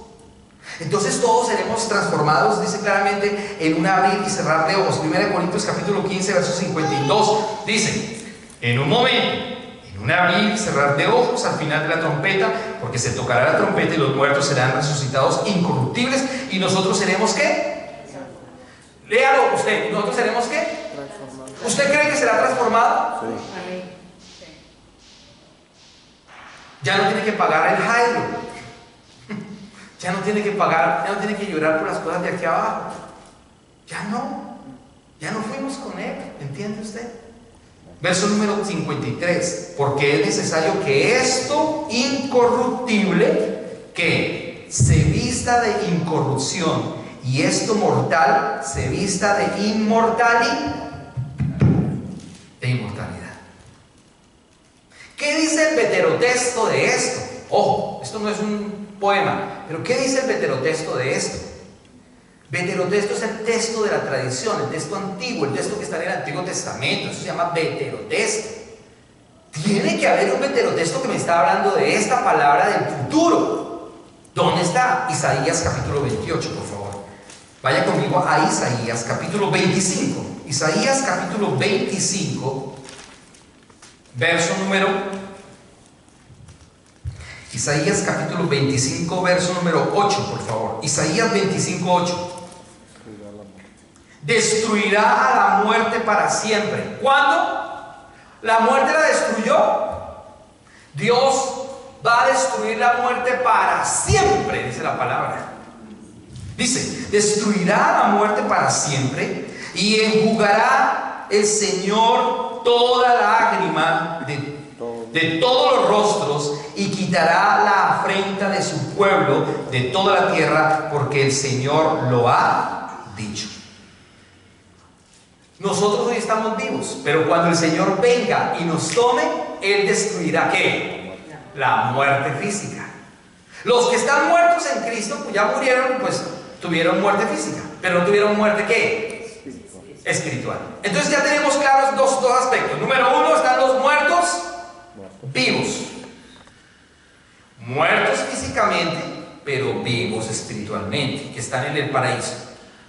Entonces todos seremos transformados, dice claramente, en un abrir y cerrar de ojos. 1 Corintios capítulo 15, verso 52, dice: en un momento, en un abrir y cerrar de ojos al final de la trompeta, porque se tocará la trompeta y los muertos serán resucitados incorruptibles, y nosotros seremos ¿qué? Léalo usted. ¿Nosotros seremos qué? Transformado. ¿Usted cree que será transformado? Sí. Ya no tiene que pagar el Jairo. Ya no tiene que pagar, ya no tiene que llorar por las cosas de aquí abajo. Ya no fuimos con él, ¿entiende usted? Verso número 53: porque es necesario que esto incorruptible, que se vista de incorrupción, y esto mortal se vista de inmortalidad. ¿Qué dice el veterotexto de esto? Ojo, esto no es un poema, pero ¿qué dice el veterotexto de esto? Veterotexto es el texto de la tradición, el texto antiguo, el texto que está en el Antiguo Testamento. Eso se llama veterotexto. Tiene que haber un veterotexto que me está hablando de esta palabra del futuro. ¿Dónde está? Isaías capítulo 28, por favor. Vaya conmigo a Isaías capítulo 25. Isaías capítulo 25, verso número... Isaías capítulo 25, verso número 8, por favor. Isaías 25, 8. Destruirá a la muerte para siempre. ¿Cuándo? ¿La muerte la destruyó? Dios va a destruir la muerte para siempre, dice la palabra. Dice: destruirá a la muerte para siempre, y enjugará el Señor toda lágrima de todos los rostros, y quitará la afrenta de su pueblo de toda la tierra, porque el Señor lo ha dicho. Nosotros hoy estamos vivos, pero cuando el Señor venga y nos tome, Él destruirá ¿qué? La muerte física. Los que están muertos en Cristo, pues ya murieron, pues tuvieron muerte física, pero no tuvieron muerte ¿qué? Espiritual. Entonces ya tenemos claros dos aspectos. Número uno, están los muertos vivos. Muertos físicamente, pero vivos espiritualmente, que están en el paraíso.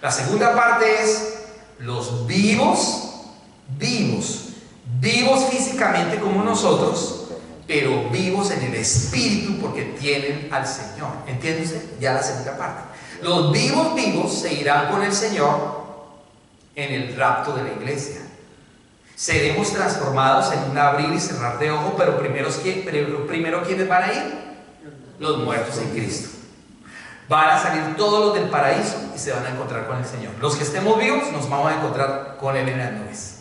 La segunda parte es los vivos físicamente como nosotros, pero vivos en el espíritu porque tienen al Señor. ¿Entiende usted? Ya la segunda parte. Los vivos se irán con el Señor en el rapto de la iglesia. Seremos transformados en un abrir y cerrar de ojos, pero primero ¿quiénes van a ir? Los muertos en Cristo. Van a salir todos los del paraíso y se van a encontrar con el Señor. Los que estemos vivos nos vamos a encontrar con Él en las nubes.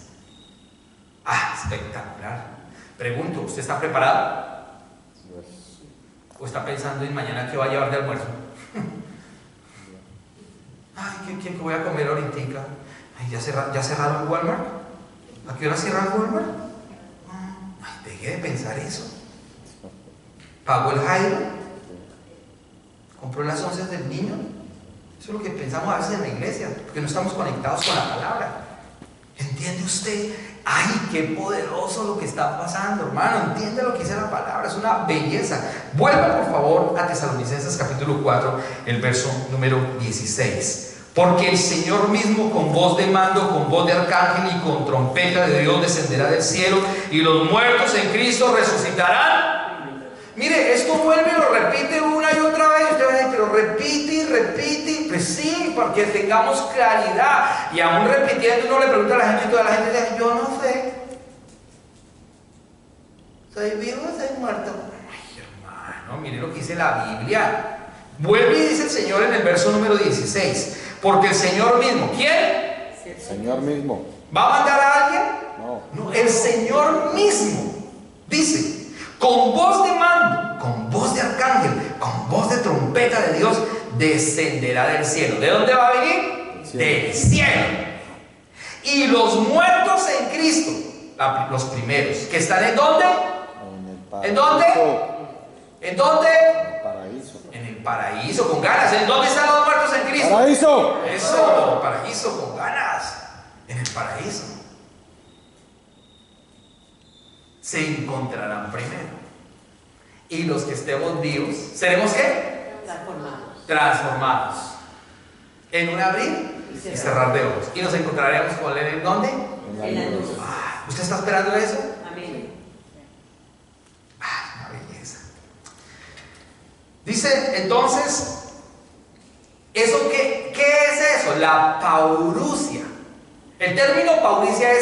¡Ah, espectacular! Pregunto, ¿usted está preparado? ¿O está pensando en mañana qué va a llevar de almuerzo? Ay, ¿qué voy a comer ahorita? Ay, ¿ya cerraron Walmart? ¿A qué hora cierran Walmart? Ay, deje de pensar eso. ¿Pagó el Jairo? ¿Compró las once del niño? Eso es lo que pensamos a veces en la iglesia, porque no estamos conectados con la palabra. ¿Entiende usted? ¡Ay, qué poderoso lo que está pasando, hermano! ¿Entiende lo que dice la palabra? Es una belleza. Vuelva, por favor, a Tesalonicenses capítulo 4, el verso número 16. Porque el Señor mismo, con voz de mando, con voz de arcángel y con trompeta de Dios, descenderá del cielo, y los muertos en Cristo resucitarán. Mire, esto vuelve y lo repite una y otra vez. Usted va a decir, pero repite y repite. Pues sí, porque tengamos claridad. Y aún repitiendo, uno le pregunta a la gente y toda la gente dice: yo no sé. ¿Soy vivo o soy muerto? Ay, hermano, mire lo que dice la Biblia. Vuelve y dice el Señor en el verso número 16. Porque el Señor mismo, ¿quién? El Señor mismo. ¿Va a mandar a alguien? No. No, el Señor mismo dice: con voz de mando, con voz de arcángel, con voz de trompeta de Dios, descenderá del cielo. ¿De dónde va a venir? Del cielo. Y los muertos en Cristo, los primeros, que están ¿en dónde? ¿En dónde? ¿En dónde? En el paraíso. En el paraíso, con ganas. ¿En dónde están los muertos en Cristo? ¡Paraíso! Eso, paraíso, con ganas. En el paraíso. se encontrarán primero. Y los que estemos vivos, ¿seremos qué? Transformados. En un abrir y cerrar de ojos. Y nos encontraremos con él ¿en dónde? En la luz. ¿Usted está esperando eso? Amén. Una belleza. Dice entonces, ¿eso qué es eso? La paurusia. El término paurusia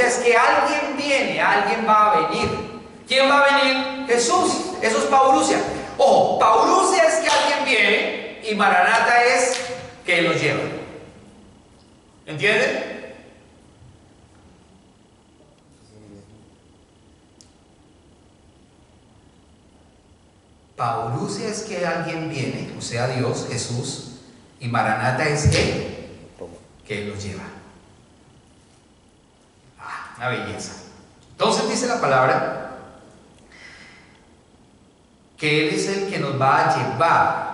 es que alguien viene, alguien va a venir. ¿Quién va a venir? Jesús. Eso es paurusia. Ojo, paurusia es que alguien viene y maranata es que Él nos lleva. ¿Entienden? Paurusia es que alguien viene, o sea Dios, Jesús, y maranata es que Él nos lleva. Una belleza. Entonces dice la palabra que Él es el que nos va a llevar.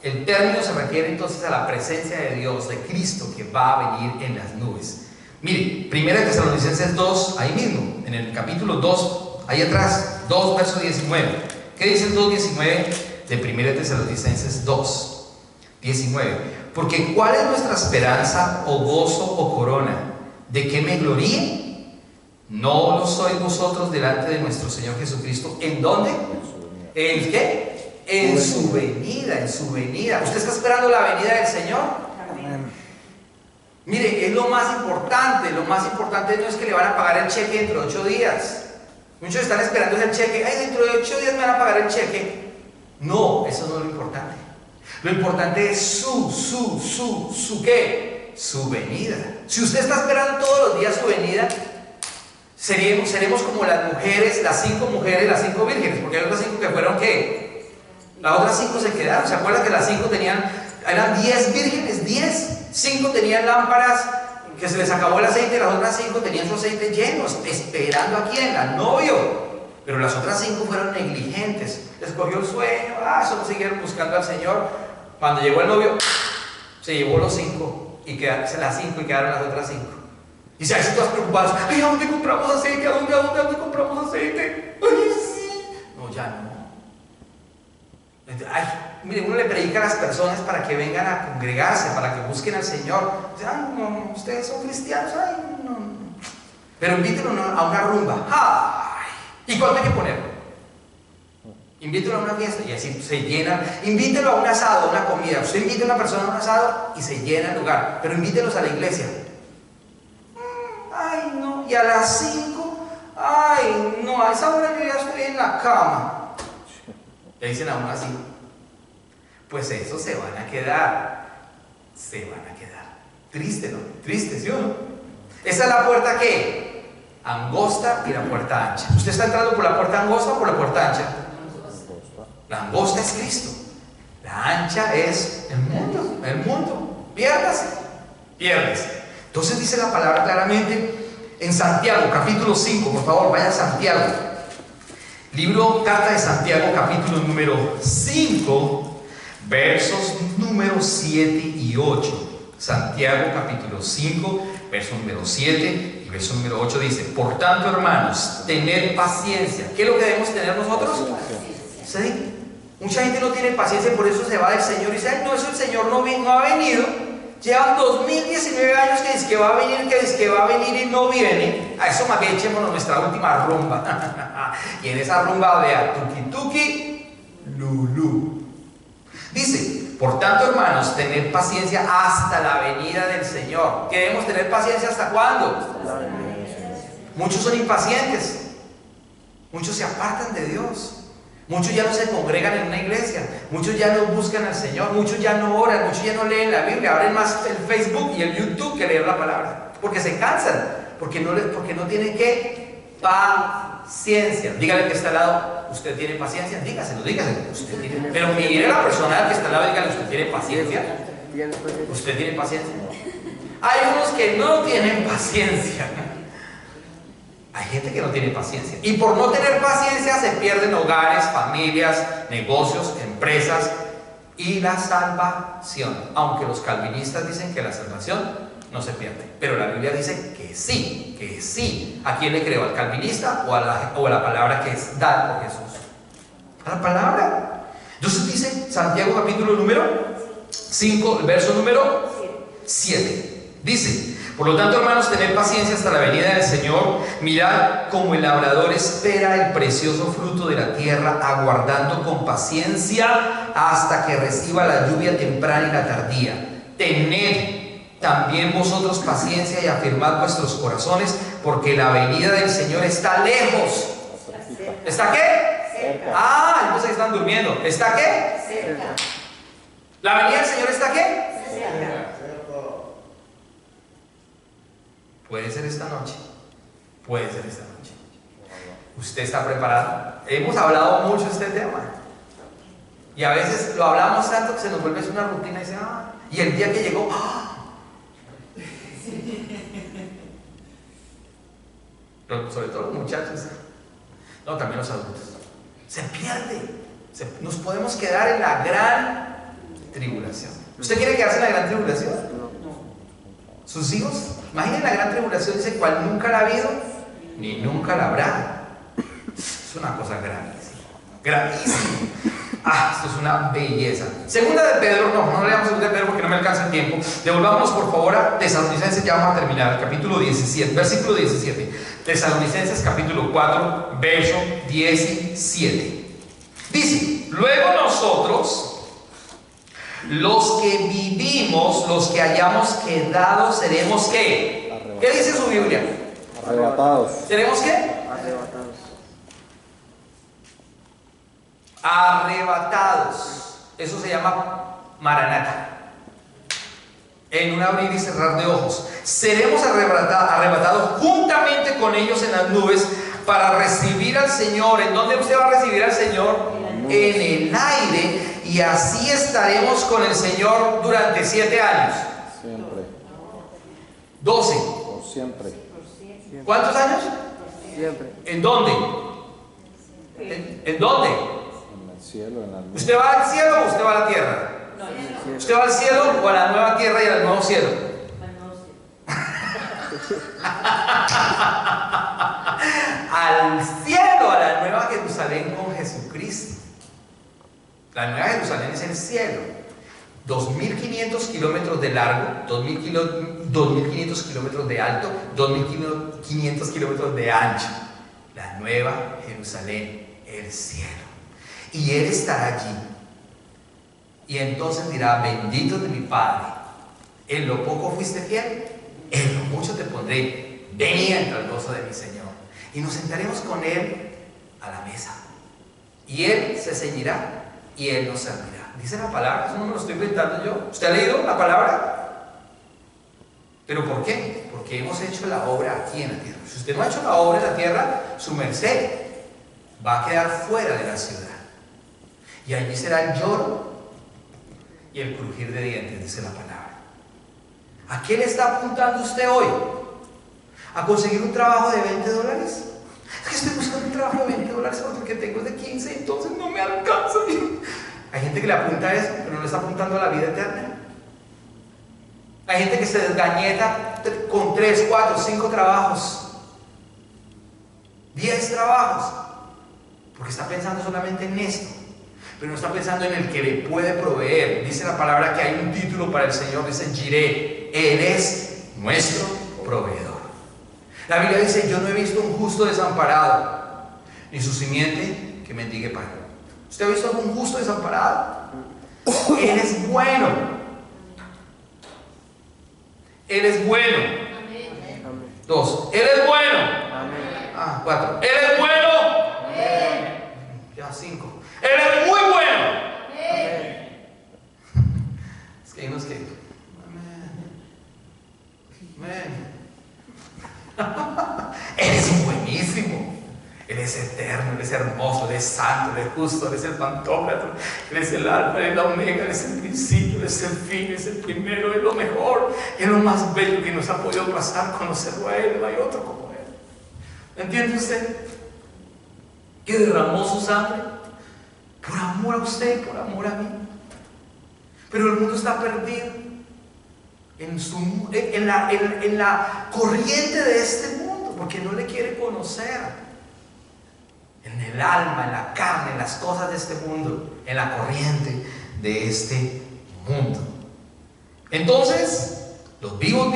El término se refiere entonces a la presencia de Dios, de Cristo, que va a venir en las nubes. Mire, 1 Tesalonicenses 2, ahí mismo, en el capítulo 2, ahí atrás, 2, verso 19. ¿Qué dice el 2.19 de 1 Tesalonicenses 2, 19? Porque ¿cuál es nuestra esperanza, o gozo, o corona? ¿De qué me gloríe? ¿No lo sois vosotros delante de nuestro Señor Jesucristo? ¿En dónde? ¿En qué? En su venida, en su venida. ¿Usted está esperando la venida del Señor? Amén. Mire, es lo más importante. Lo más importante no es que le van a pagar el cheque dentro de 8 días. Muchos están esperando ese cheque. Ay, dentro de 8 días me van a pagar el cheque. No, eso no es lo importante. Lo importante es su ¿qué? Su venida. Si usted está esperando todos los días su venida, seremos como las mujeres, las 5 mujeres, las 5 vírgenes, porque hay otras 5 que fueron ¿qué? Las otras 5 se quedaron. ¿Se acuerdan que las 5 eran 10 vírgenes? 10. 5 tenían lámparas que se les acabó el aceite, las otras 5 tenían su aceite llenos, esperando a quién, al novio. Pero las otras 5 fueron negligentes, les cogió el sueño, solo siguieron buscando al Señor. Cuando llegó el novio, se llevó los 5 y quedaron las 5 y quedaron las otras 5. Y si hay todas preocupadas, ay, ¿a dónde compramos aceite? ¿A dónde compramos aceite? Ay, sí. No, ya no. Ay, mire, uno le predica a las personas para que vengan a congregarse, para que busquen al Señor. Ay, no, ustedes son cristianos, ay, no. Pero invítenlo a una rumba. Ay, ¿y cuánto hay que poner? Invítelo a una fiesta y así se llena. Invítelo a un asado, a una comida. Usted invita a una persona a un asado y se llena el lugar. Pero invítelos a la iglesia. Ay, no. Y a las 5, ay, no, a esa hora yo ya estoy en la cama. Le dicen a uno así. Pues eso se van a quedar. Se van a quedar. Triste, ¿no? Triste, ¿sí o no? Esa es la puerta ¿qué? Angosta y la puerta ancha. ¿Usted está entrando por la puerta angosta o por la puerta ancha? La angosta es Cristo. La ancha es el mundo. El mundo. Piérdase. Entonces dice la palabra claramente en Santiago, capítulo 5. Por favor, vaya a Santiago. Carta de Santiago, capítulo número 5, versos número 7 y 8. Santiago, capítulo 5, verso número 7 y verso número 8 dice: por tanto, hermanos, tened paciencia. ¿Qué es lo que debemos tener nosotros? ¿Sí? Mucha gente no tiene paciencia y por eso se va del Señor y dice: ay, no, eso el Señor no ha venido. Llevan 2019 años que dice que va a venir y no viene. A eso más bien echémonos nuestra última rumba. Y en esa rumba de a tuki tuki, lulú. Dice: por tanto, hermanos, tened paciencia hasta la venida del Señor. ¿Que debemos tener paciencia hasta cuándo? Muchos son impacientes. Muchos se apartan de Dios. Muchos ya no se congregan en una iglesia. Muchos ya no buscan al Señor. Muchos ya no oran. Muchos ya no leen la Biblia. Abren más el Facebook y el YouTube que leer la palabra. Porque se cansan. Porque no tienen ¿qué? Paciencia. Dígale que está al lado: ¿usted tiene paciencia? Dígaselo. Usted tiene. Pero mire a la persona que está al lado y dígale: ¿usted tiene paciencia? ¿Usted tiene paciencia? Hay unos que no tienen paciencia. Hay gente que no tiene paciencia. Y por no tener paciencia se pierden hogares, familias, negocios, empresas y la salvación. Aunque los calvinistas dicen que la salvación no se pierde. Pero la Biblia dice que sí, que sí. ¿A quién le creo? ¿Al calvinista o a la palabra que es dada por Jesús? A la palabra. Entonces dice Santiago capítulo número 5, el verso número 7. Dice: por lo tanto, hermanos, tened paciencia hasta la venida del Señor. Mirad como el labrador espera el precioso fruto de la tierra, aguardando con paciencia hasta que reciba la lluvia temprana y la tardía. Tened también vosotros paciencia y afirmad vuestros corazones, porque la venida del Señor está lejos. ¿Está qué? Cerca. Ah, entonces están durmiendo. ¿Está qué? Cerca. ¿La venida del Señor está qué? Puede ser esta noche. Puede ser esta noche. ¿Usted está preparado? Hemos hablado mucho de este tema. Y a veces lo hablamos tanto que se nos vuelve una rutina y dice, y el día que llegó, Pero sobre todo los muchachos, no, también los adultos. Se pierde. Nos podemos quedar en la gran tribulación. ¿Usted quiere quedarse en la gran tribulación? No. ¿Sus hijos? Imaginen la gran tribulación, dice, cual nunca la ha habido, ni nunca la habrá. Es una cosa gravísima. Gravísima. Esto es una belleza. Segunda de Pedro, no leamos segunda de Pedro porque no me alcanza el tiempo. Devolvámonos por favor a Tesalonicenses, ya vamos a terminar, capítulo 17, versículo 17. Tesalonicenses capítulo 4, verso 17. Dice: luego nosotros, los que vivimos, los que hayamos quedado, seremos ¿qué? ¿Qué dice su Biblia? Arrebatados. ¿Seremos qué? Arrebatados. Arrebatados. Eso se llama Maranata. En un abrir y cerrar de ojos. Seremos arrebatados juntamente con ellos en las nubes para recibir al Señor. ¿En dónde usted va a recibir al Señor? En el aire. Y así estaremos con el Señor durante 7 años. Siempre. 12. Por siempre. ¿Cuántos años? Siempre. ¿En dónde? ¿En dónde? En el cielo, en las nubes. ¿Usted va al cielo o usted va a la tierra? ¿Usted va al cielo o a la nueva tierra y al nuevo cielo? Al cielo, a la nueva Jerusalén con Jesucristo. La nueva Jerusalén es el cielo. 2.500 kilómetros de largo, 2.500 kilómetros de alto, 2.500 kilómetros de ancho. La nueva Jerusalén, el cielo. Y Él estará allí. Y entonces dirá: bendito de mi Padre, en lo poco fuiste fiel, en lo mucho te pondré. Ven y entra al gozo de mi Señor. Y nos sentaremos con Él a la mesa. Y Él se ceñirá y Él nos servirá. Dice la palabra, eso no me lo estoy inventando yo. ¿Usted ha leído la palabra? ¿Pero por qué? Porque hemos hecho la obra aquí en la tierra. Si usted no ha hecho la obra en la tierra, su merced va a quedar fuera de la ciudad. Y allí será el lloro y el crujir de dientes, dice la palabra. ¿A qué le está apuntando usted hoy? ¿A conseguir un trabajo de $20? Es que estoy buscando un trabajo de $20 porque tengo de 15, entonces no me alcanza. Hay gente que le apunta a eso, pero no le está apuntando a la vida eterna. Hay gente que se desgañeta con 3, 4, 5 trabajos, 10 trabajos, porque está pensando solamente en esto, pero no está pensando en el que le puede proveer. Dice la palabra que hay un título para el Señor, dice Jireh, Él es nuestro proveedor. La Biblia dice: yo no he visto un justo desamparado, ni su simiente que mendigue pan. ¿Usted ha visto algún justo desamparado? Él es bueno. Él es bueno. Amén. 2. Él es bueno. Amén. 4. Él es bueno. Ya 5. Él es muy bueno. Amén. Es que hay unos que... Amén. Él es buenísimo. Él es eterno, Él es hermoso, Él es santo, Él es justo, Él es el pantógrafo, Él es el alfa, Él es la omega, Él es el principio, Él es el fin, Él es el primero, Él es lo mejor, Él es lo más bello que nos ha podido pasar, conocerlo a Él. No hay otro como Él. ¿Entiende usted? Que derramó su sangre por amor a usted y por amor a mí. Pero el mundo está perdido. en la corriente de este mundo, porque no le quiere conocer. En el alma, en la carne, en las cosas de este mundo, en la corriente de este mundo. Entonces, los vivos.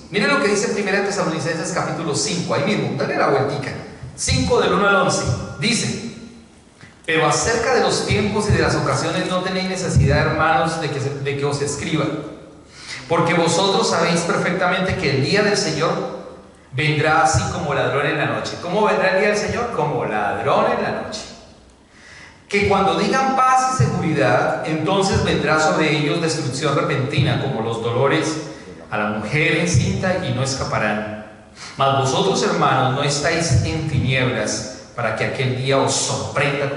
Miren lo que dice 1 Tesalonicenses capítulo 5, ahí mismo, dale la vueltica. 5 del 1 al 11, dice: pero acerca de los tiempos y de las ocasiones no tenéis necesidad, hermanos, de que os escriba, porque vosotros sabéis perfectamente que el día del Señor vendrá así como ladrón en la noche. ¿Cómo vendrá el día del Señor? Como ladrón en la noche. Que cuando digan paz y seguridad, entonces vendrá sobre ellos destrucción repentina, como los dolores a la mujer encinta, y no escaparán. Mas vosotros, hermanos, no estáis en tinieblas, para que aquel día os sorprenda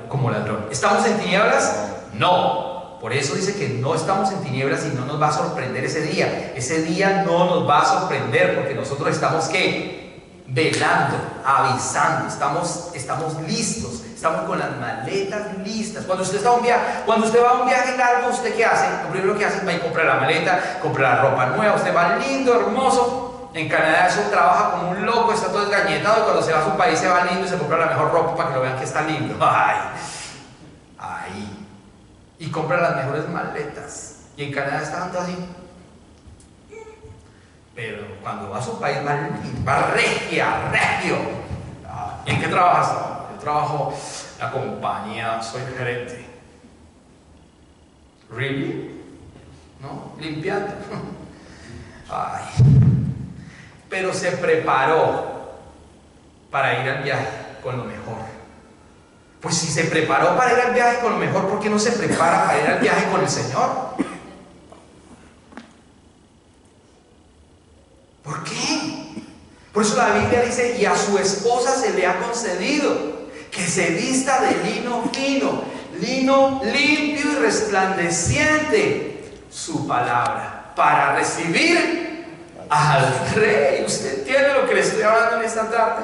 como ladrón. ¿Estamos en tinieblas? No. Por eso dice que no estamos en tinieblas y no nos va a sorprender ese día. Ese día no nos va a sorprender, porque nosotros estamos, ¿qué? Velando, avisando, estamos listos. Estamos con las maletas listas. Cuando usted va a un viaje largo, ¿usted qué hace? Lo primero que hace es va y compra la maleta, compra la ropa nueva. Usted va lindo, hermoso. En Canadá eso trabaja como un loco, está todo desgañetado. Y cuando se va a su país se va lindo y se compra la mejor ropa para que lo vean que está lindo. Ay. Y compra las mejores maletas. Y en Canadá está todo así. Pero cuando va a su país va regio. ¿En qué trabajas? Trabajo en la compañía, soy gerente. ¿Really? ¿No? Limpiando. Ay. Pero se preparó para ir al viaje con lo mejor. Pues si se preparó para ir al viaje con lo mejor, ¿por qué no se prepara para ir al viaje con el Señor? ¿Por qué? Por eso la Biblia dice: y a su esposa se le ha concedido que se vista de lino fino, lino limpio y resplandeciente, su palabra, para recibir al Rey. ¿Usted entiende lo que le estoy hablando en esta tarde?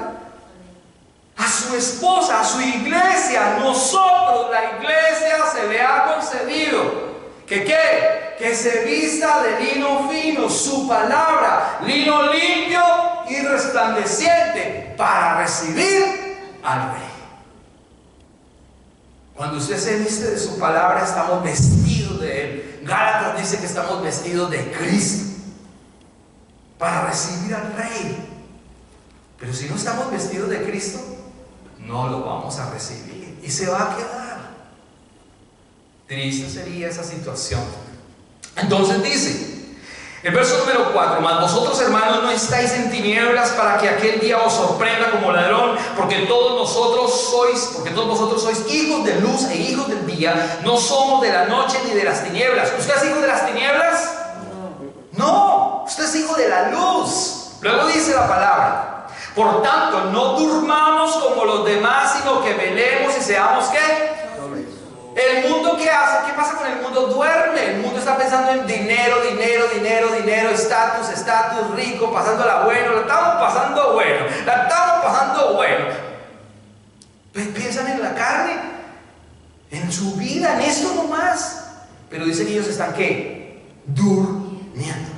A su esposa, a su iglesia, nosotros, la iglesia, se le ha concedido que ¿qué? Que se vista de lino fino, su palabra, lino limpio y resplandeciente, para recibir al Rey. Cuando usted se viste de su palabra, estamos vestidos de Él. Gálatas dice que estamos vestidos de Cristo para recibir al Rey. Pero si no estamos vestidos de Cristo, no lo vamos a recibir y se va a quedar. Triste sería esa situación. Entonces dice el verso número 4: mas vosotros, hermanos, no estáis en tinieblas, para que aquel día os sorprenda como ladrón, porque todos vosotros sois hijos de luz e hijos del día. No somos de la noche ni de las tinieblas. ¿Usted es hijo de las tinieblas? No, usted es hijo de la luz. Luego dice la palabra: por tanto, no durmamos como los demás, sino que velemos y seamos ¿qué? El mundo, ¿qué hace? ¿Qué pasa con el mundo? Duerme. El mundo está pensando en dinero, estatus, rico, pasándola bueno. La estamos pasando bueno. Pues piensan en la carne, en su vida, en esto nomás. Pero dicen ellos están ¿qué? Durmiendo.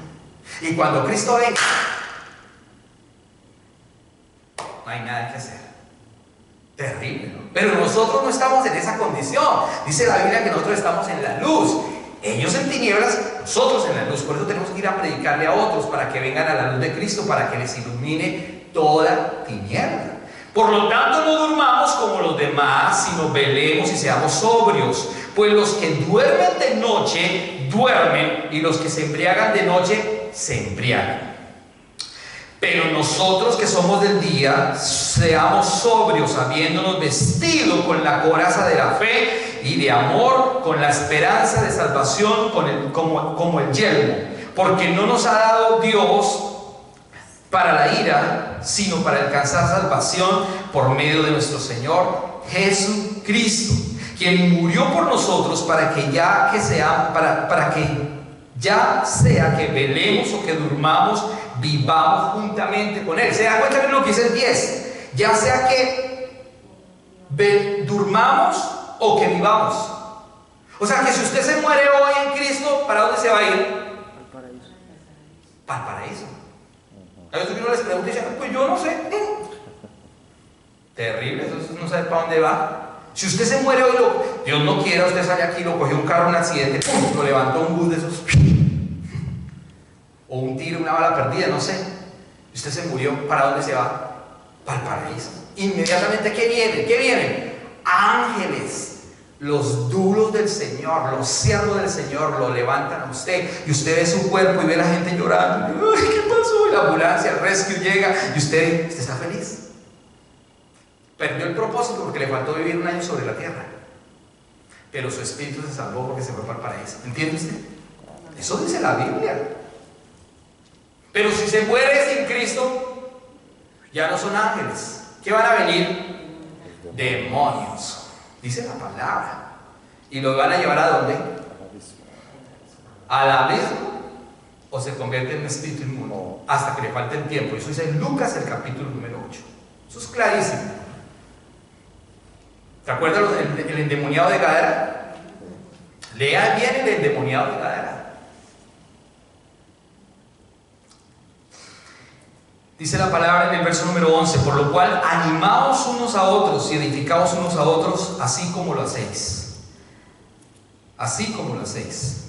Y cuando Cristo venga, no hay nada que hacer. Terrible, ¿no? Pero nosotros no estamos en esa condición. Dice la Biblia que nosotros estamos en la luz. Ellos en tinieblas, nosotros en la luz. Por eso tenemos que ir a predicarle a otros, para que vengan a la luz de Cristo, para que les ilumine toda tiniebla. Por lo tanto, no durmamos como los demás, sino velemos y seamos sobrios. Pues los que duermen de noche, duermen, y los que se embriagan de noche, se embriagan. Pero nosotros que somos del día, seamos sobrios, habiéndonos vestido con la coraza de la fe y de amor, con la esperanza de salvación, como el yelmo. Porque no nos ha dado Dios para la ira, sino para alcanzar salvación por medio de nuestro Señor Jesucristo, quien murió por nosotros para que ya sea que velemos o que durmamos, vivamos juntamente con Él. ¿Se da cuenta de lo que dice el 10? Ya sea que durmamos o que vivamos. O sea que si usted se muere hoy en Cristo, ¿para dónde se va a ir? Al paraíso. para el paraíso. A veces uno les pregunta y dicen, pues yo no sé. Terrible, eso no sabe para dónde va. Si usted se muere hoy, Dios no quiera, usted sale aquí, lo cogió un carro, un accidente, ¡pum!, lo levantó un bus de esos, o un tiro, una bala perdida, no sé. Usted se murió, ¿para dónde se va? Para el paraíso. Inmediatamente, ¿qué viene? ¿Qué vienen? Ángeles, los duros del Señor, los siervos del Señor, lo levantan a usted, y usted ve su cuerpo y ve a la gente llorando. ¡Ay, qué pasó! Y la ambulancia, el rescue llega, y usted está feliz. Perdió el propósito porque le faltó vivir un año sobre la tierra, pero su espíritu se salvó porque se fue para el paraíso. ¿Entiende usted? Eso dice la Biblia. Pero si se muere sin Cristo, ya no son ángeles. ¿Qué van a venir? Demonios, dice la palabra. ¿Y lo van a llevar a dónde? ¿Al abismo? ¿O se convierte en un espíritu inmundo? Hasta que le falte el tiempo. Eso dice en Lucas, el capítulo número 8. Eso es clarísimo. ¿Se acuerdan el endemoniado de Gadara? Lea bien el endemoniado de Gadara. Dice la palabra en el verso número 11: por lo cual animaos unos a otros y edificaos unos a otros, así como lo hacéis. Así como lo hacéis.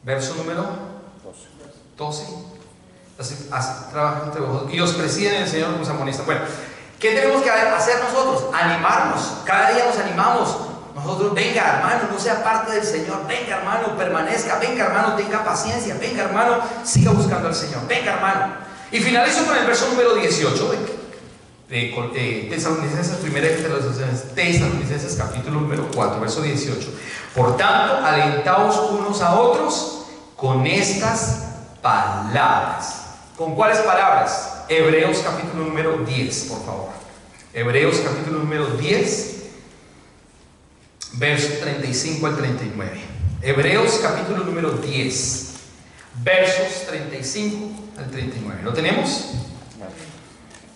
Verso número 12. Trabajan entre vosotros y os presiden el Señor como amonestan. Bueno, ¿qué tenemos que hacer nosotros? Animarnos. Cada día nos animamos. Nosotros, venga hermano, no sea parte del Señor. Venga hermano, permanezca. Venga hermano, tenga paciencia. Venga hermano, siga buscando al Señor. Venga hermano. Y finalizo con el verso número 18 de Tesalonicenses, primera de Tesalonicenses, capítulo número 4, verso 18. Por tanto, alentaos unos a otros con estas palabras. ¿Con cuáles palabras? Hebreos capítulo número 10, por favor. Hebreos capítulo número 10, versos 35 al 39. Hebreos capítulo número 10, versos 35 al 39. ¿Lo tenemos?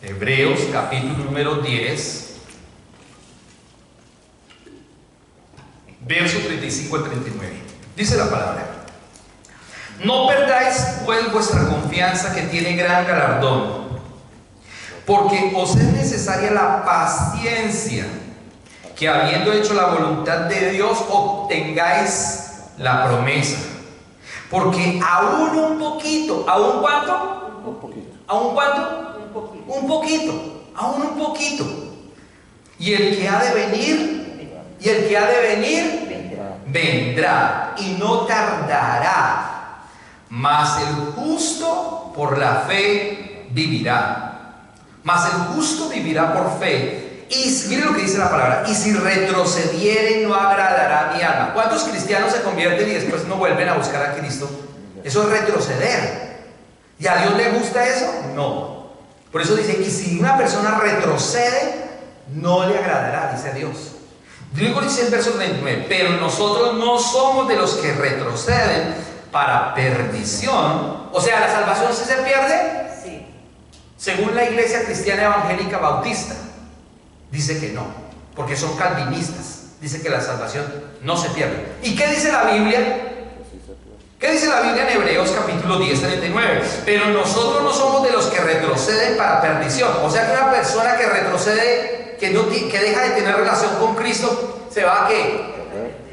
Hebreos capítulo número 10, verso 35 al 39. Dice la palabra: no perdáis pues vuestra confianza, que tiene gran galardón, porque os es necesaria la paciencia, que habiendo hecho la voluntad de Dios obtengáis la promesa. Porque aún un poquito, ¿aún cuánto? Un poquito. ¿Aún cuánto? Un poquito, aún un poquito. Y el que ha de venir, vendrá y no tardará. Mas el justo por la fe vivirá. Mas el justo vivirá por fe. Y mire lo que dice la palabra: y si retrocediere, no agradará a mi alma. ¿Cuántos cristianos se convierten y después no vuelven a buscar a Cristo? Eso es retroceder. ¿Y a Dios le gusta eso? No. Por eso dice: y si una persona retrocede, no le agradará, dice Dios. Luego dice el verso 39: pero nosotros no somos de los que retroceden para perdición. O sea, ¿la salvación sí se pierde? Sí. Según la Iglesia Cristiana Evangélica Bautista, dice que no, porque son calvinistas. Dice que la salvación no se pierde. ¿Y qué dice la Biblia? ¿Qué dice la Biblia en Hebreos capítulo 10, 39? Pero nosotros no somos de los que retroceden para perdición. O sea que una persona que retrocede, que deja de tener relación con Cristo, ¿se va a qué?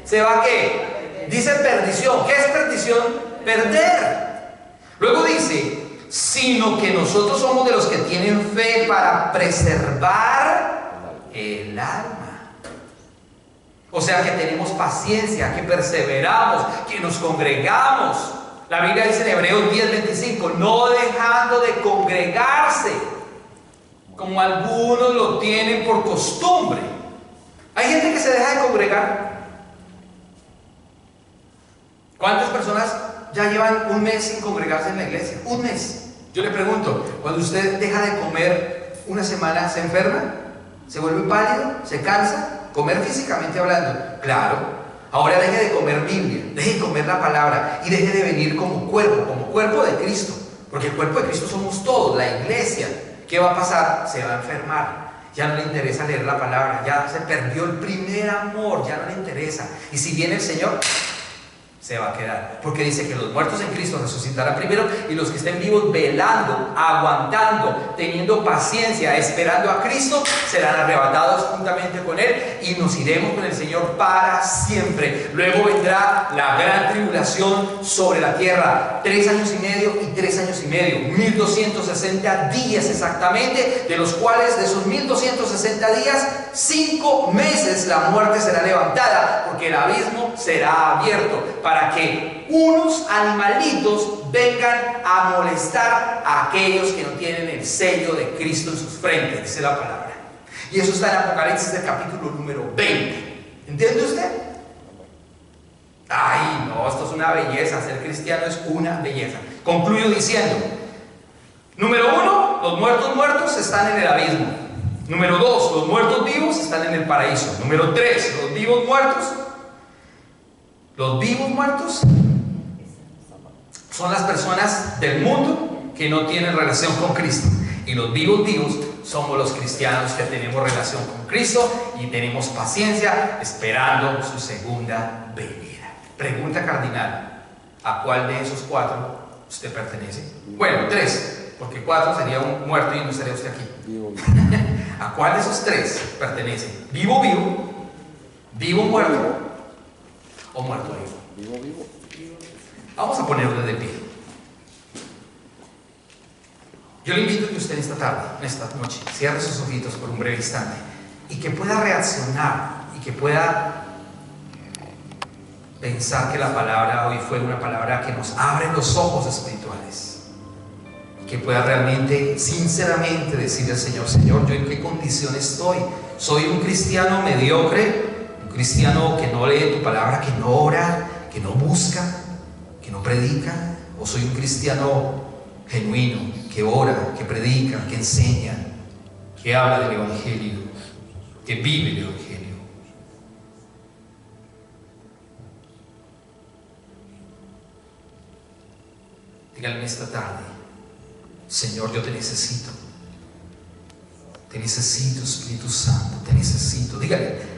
¿Se va a qué? Dice perdición. ¿Qué es perdición? Perder. Luego dice: sino que nosotros somos de los que tienen fe para preservar el alma. O sea que tenemos paciencia, que perseveramos, que nos congregamos. La Biblia dice en Hebreos 10:25: no dejando de congregarse, como algunos lo tienen por costumbre. Hay gente que se deja de congregar. ¿Cuántas personas ya llevan un mes sin congregarse en la iglesia? Un mes. Yo le pregunto, cuando usted deja de comer una semana, ¿se enferma? ¿Se vuelve pálido? ¿Se cansa? Comer físicamente hablando. Claro. Ahora deje de comer Biblia, deje de comer la palabra y deje de venir como cuerpo de Cristo. Porque el cuerpo de Cristo somos todos, la iglesia. ¿Qué va a pasar? Se va a enfermar. Ya no le interesa leer la palabra, ya se perdió el primer amor, ya no le interesa. Y si viene el Señor, se va a quedar, porque dice que los muertos en Cristo resucitarán primero y los que estén vivos velando, aguantando, teniendo paciencia, esperando a Cristo, serán arrebatados juntamente con Él y nos iremos con el Señor para siempre. Luego vendrá la gran tribulación sobre la tierra, 3 años y medio y 3 años y medio, 1260 días exactamente, de los cuales de esos 1260 días, 5 meses la muerte será levantada, porque el abismo será abierto para que unos animalitos vengan a molestar a aquellos que no tienen el sello de Cristo en sus frentes, dice la palabra. Y eso está en Apocalipsis del capítulo número 20. ¿Entiende usted? Ay, no, esto es una belleza. Ser cristiano es una belleza. Concluyo diciendo: número 1, los muertos están en el abismo. Número 2, los muertos vivos están en el paraíso. Número 3, los vivos muertos son las personas del mundo que no tienen relación con Cristo. Y los vivos somos los cristianos que tenemos relación con Cristo y tenemos paciencia esperando su segunda venida. Pregunta cardinal: ¿a cuál de esos 4 usted pertenece? Bueno, 3, porque 4 sería un muerto y no estaría usted aquí. Vivo, ¿A cuál de esos 3 pertenece? ¿Vivo, muerto o muerto vivo? vivo. Vamos a ponerlo de pie. Yo le invito a que usted esta tarde, esta noche, cierre sus ojitos por un breve instante y que pueda reaccionar y que pueda pensar que la palabra hoy fue una palabra que nos abre los ojos espirituales, que pueda realmente, sinceramente decirle al Señor: Señor, ¿yo en qué condición estoy? ¿Soy un cristiano mediocre? ¿Un cristiano que no lee tu palabra, que no ora, que no busca, que no predica? ¿O soy un cristiano genuino, que ora, que predica, que enseña, que habla del Evangelio, que vive el Evangelio? Díganme esta tarde: Señor, yo te necesito, Espíritu Santo, te necesito. Dígale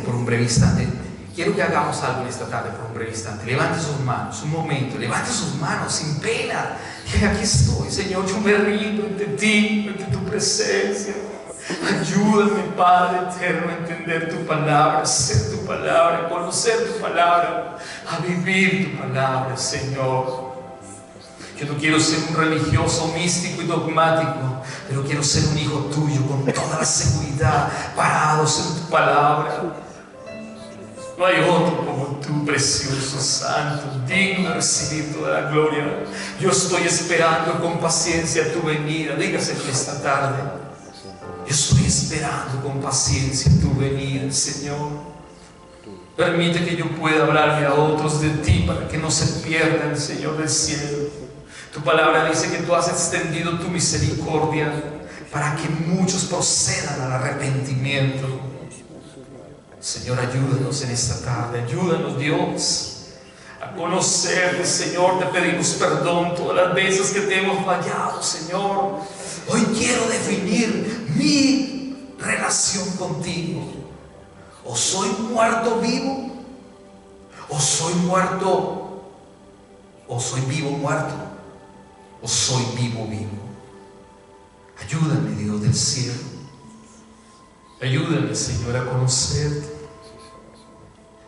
por un breve instante. Quiero que hagamos algo en esta tarde por un breve instante. Levante sus manos, un momento, levante sus manos sin pena. Y aquí estoy, Señor, yo me rindo ante ti, ante tu presencia. Ayúdame, Padre eterno, a entender tu palabra, a hacer tu palabra, a conocer tu palabra, a vivir tu palabra, Señor. Yo no quiero ser un religioso, místico y dogmático, pero quiero ser un hijo tuyo con toda la seguridad, parados en tu palabra. No hay otro como tú, precioso, santo, digno de recibir toda la gloria. Yo estoy esperando con paciencia tu venida. Dígase que esta tarde: yo estoy esperando con paciencia tu venida, Señor. Permite que yo pueda hablarle a otros de ti para que no se pierdan, Señor del cielo. Tu palabra dice que tú has extendido tu misericordia para que muchos procedan al arrepentimiento. Señor, ayúdanos en esta tarde, ayúdanos, Dios, a conocerte, Señor. Te pedimos perdón todas las veces que te hemos fallado, Señor. Hoy quiero definir mi relación contigo. O soy muerto vivo, o soy muerto, o soy vivo muerto, o soy vivo vivo. Ayúdame, Dios del cielo. Ayúdame, Señor, a conocerte.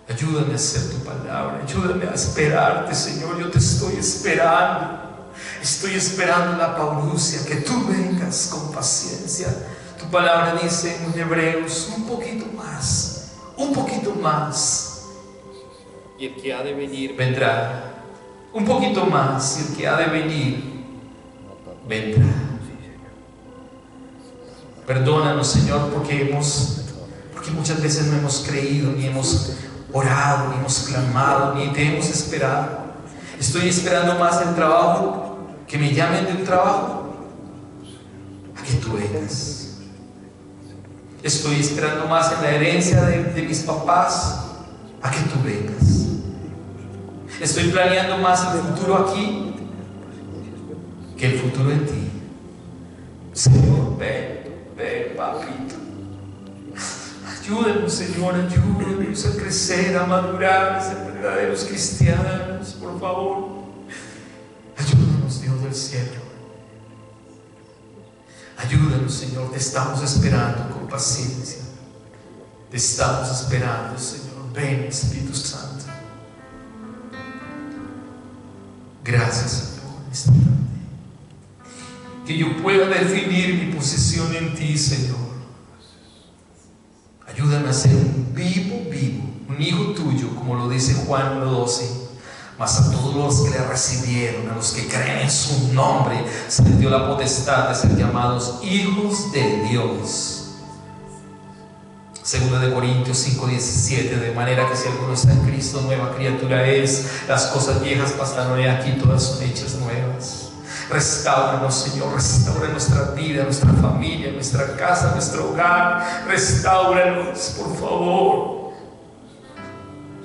Ayúdame a hacer tu palabra. Ayúdame a esperarte, Señor. Yo te estoy esperando. Estoy esperando la parusia, que tú vengas con paciencia. Tu palabra dice en Hebreos: un poquito más, un poquito más, y el que ha de venir vendrá. Un poquito más, y el que ha de venir vendrá. Perdónanos, Señor, porque muchas veces no hemos creído, ni hemos orado, ni hemos clamado, ni te hemos esperado. Estoy esperando más el trabajo, que me llamen del trabajo, a que tú vengas. Estoy esperando más en la herencia de mis papás, a que tú vengas. Estoy planeando más el futuro aquí que el futuro en ti. Señor, ven, papito. Ayúdanos, Señor, ayúdanos a crecer, a madurar, a ser verdaderos cristianos, por favor. Ayúdanos, Dios del cielo. Ayúdanos, Señor, te estamos esperando con paciencia. Te estamos esperando, Señor. Ven, Espíritu Santo. Gracias, Señor, esta tarde. Que yo pueda definir mi posición en ti, Señor. Ayúdame a ser un vivo, un hijo tuyo, como lo dice Juan 1:12. Mas a todos los que le recibieron, a los que creen en su nombre, se les dio la potestad de ser llamados hijos de Dios. 2 de Corintios 5:17. De manera que si alguno está en Cristo, nueva criatura es. Las cosas viejas pasaron y aquí todas son hechas nuevas. Restáuranos, Señor, restaura nuestra vida, nuestra familia, nuestra casa, nuestro hogar. Restáuranos, por favor.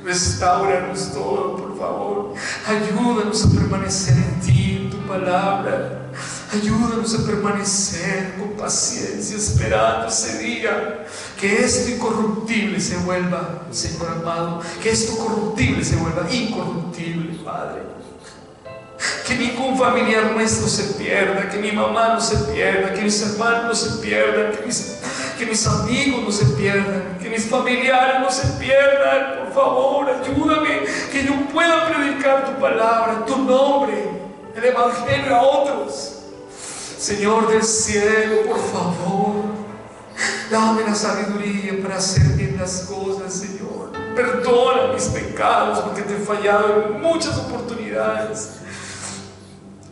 Restáuranos todo, por favor. Ayúdanos a permanecer en ti, en tu palabra. Ayúdanos a permanecer con paciencia, esperando ese día. Que esto incorruptible se vuelva, Señor amado, que esto corruptible se vuelva incorruptible, Padre. Que ningún familiar nuestro se pierda, que mi mamá no se pierda, que mis hermanos no se pierdan, que mis amigos no se pierdan, que mis familiares no se pierdan. Por favor, ayúdame, que yo pueda predicar tu palabra, tu nombre, el evangelio a otros. Señor del cielo, por favor, dame la sabiduría para hacer bien las cosas, Señor. Perdona mis pecados, porque te he fallado en muchas oportunidades.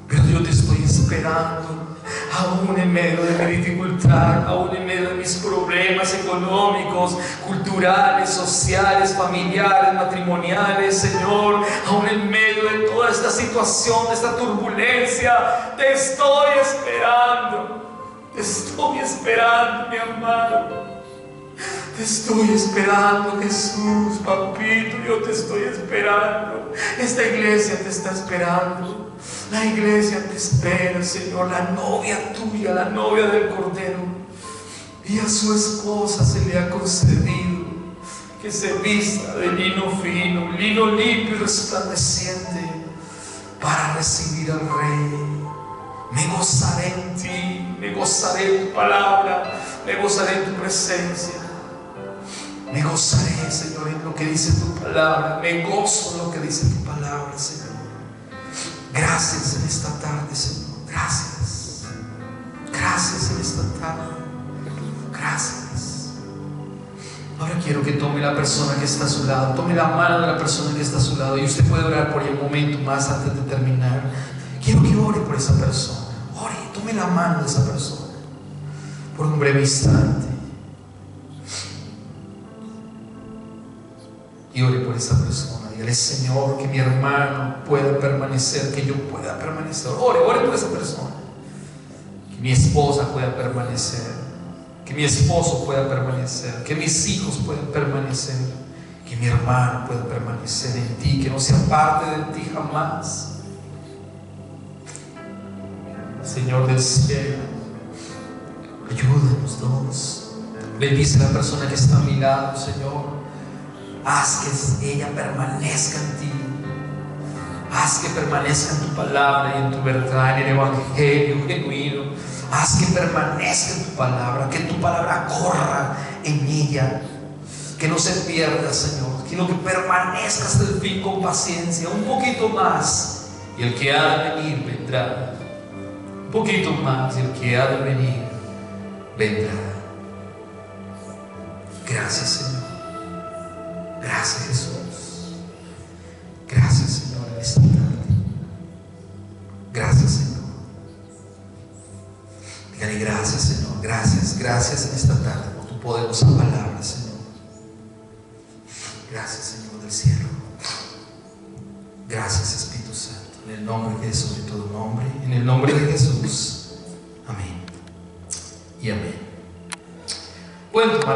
Pero yo te estoy esperando, aún en medio de mi dificultad, aún en medio de mis problemas económicos, culturales, sociales, familiares, matrimoniales, Señor. Aún en medio de toda esta situación, de esta turbulencia, te estoy esperando. Te estoy esperando, mi amado. Te estoy esperando, Jesús, papito, yo te estoy esperando. Esta iglesia te está esperando. La iglesia te espera, Señor, la novia tuya, la novia del Cordero. Y a su esposa se le ha concedido que se vista de lino fino, lino limpio y resplandeciente, para recibir al Rey. Me gozaré en ti, me gozaré en tu palabra, me gozaré en tu presencia. Me gozaré, Señor, en lo que dice tu palabra. Me gozo en lo que dice tu palabra, Señor. Gracias en esta tarde, Señor. Gracias. Gracias en esta tarde. Gracias. Ahora quiero que tome la persona que está a su lado. Tome la mano de la persona que está a su lado. Y usted puede orar por ella un momento más antes de terminar. Quiero que ore por esa persona. Ore, tome la mano de esa persona. Por un breve instante. Y ore por esa persona. Dígale, Señor, que mi hermano pueda permanecer, que yo pueda permanecer. Ore por esa persona. Que mi esposa pueda permanecer, que mi esposo pueda permanecer, que mis hijos puedan permanecer, que mi hermano pueda permanecer en ti, que no se aparte de ti jamás. Señor del cielo, ayúdanos todos. Bendice a la persona que está a mi lado, Señor. Haz que ella permanezca en ti. Haz que permanezca en tu palabra y en tu verdad, en el evangelio genuino. Haz que permanezca en tu palabra, que tu palabra corra en ella, que no se pierda, Señor, sino que permanezca hasta el fin con paciencia, un poquito más, y el que ha de venir vendrá. Un poquito más, y el que ha de venir vendrá. Gracias, Señor. Gracias, Jesús. Gracias, Señor, en esta tarde. Gracias, Señor. Dígale gracias, Señor. Gracias, gracias en esta tarde por tu poderosa palabra, Señor. Gracias, Señor del cielo. Gracias, Espíritu Santo. En el nombre que es sobre todo nombre, en el nombre de Jesús. Amén. Y amén. Pueden tomar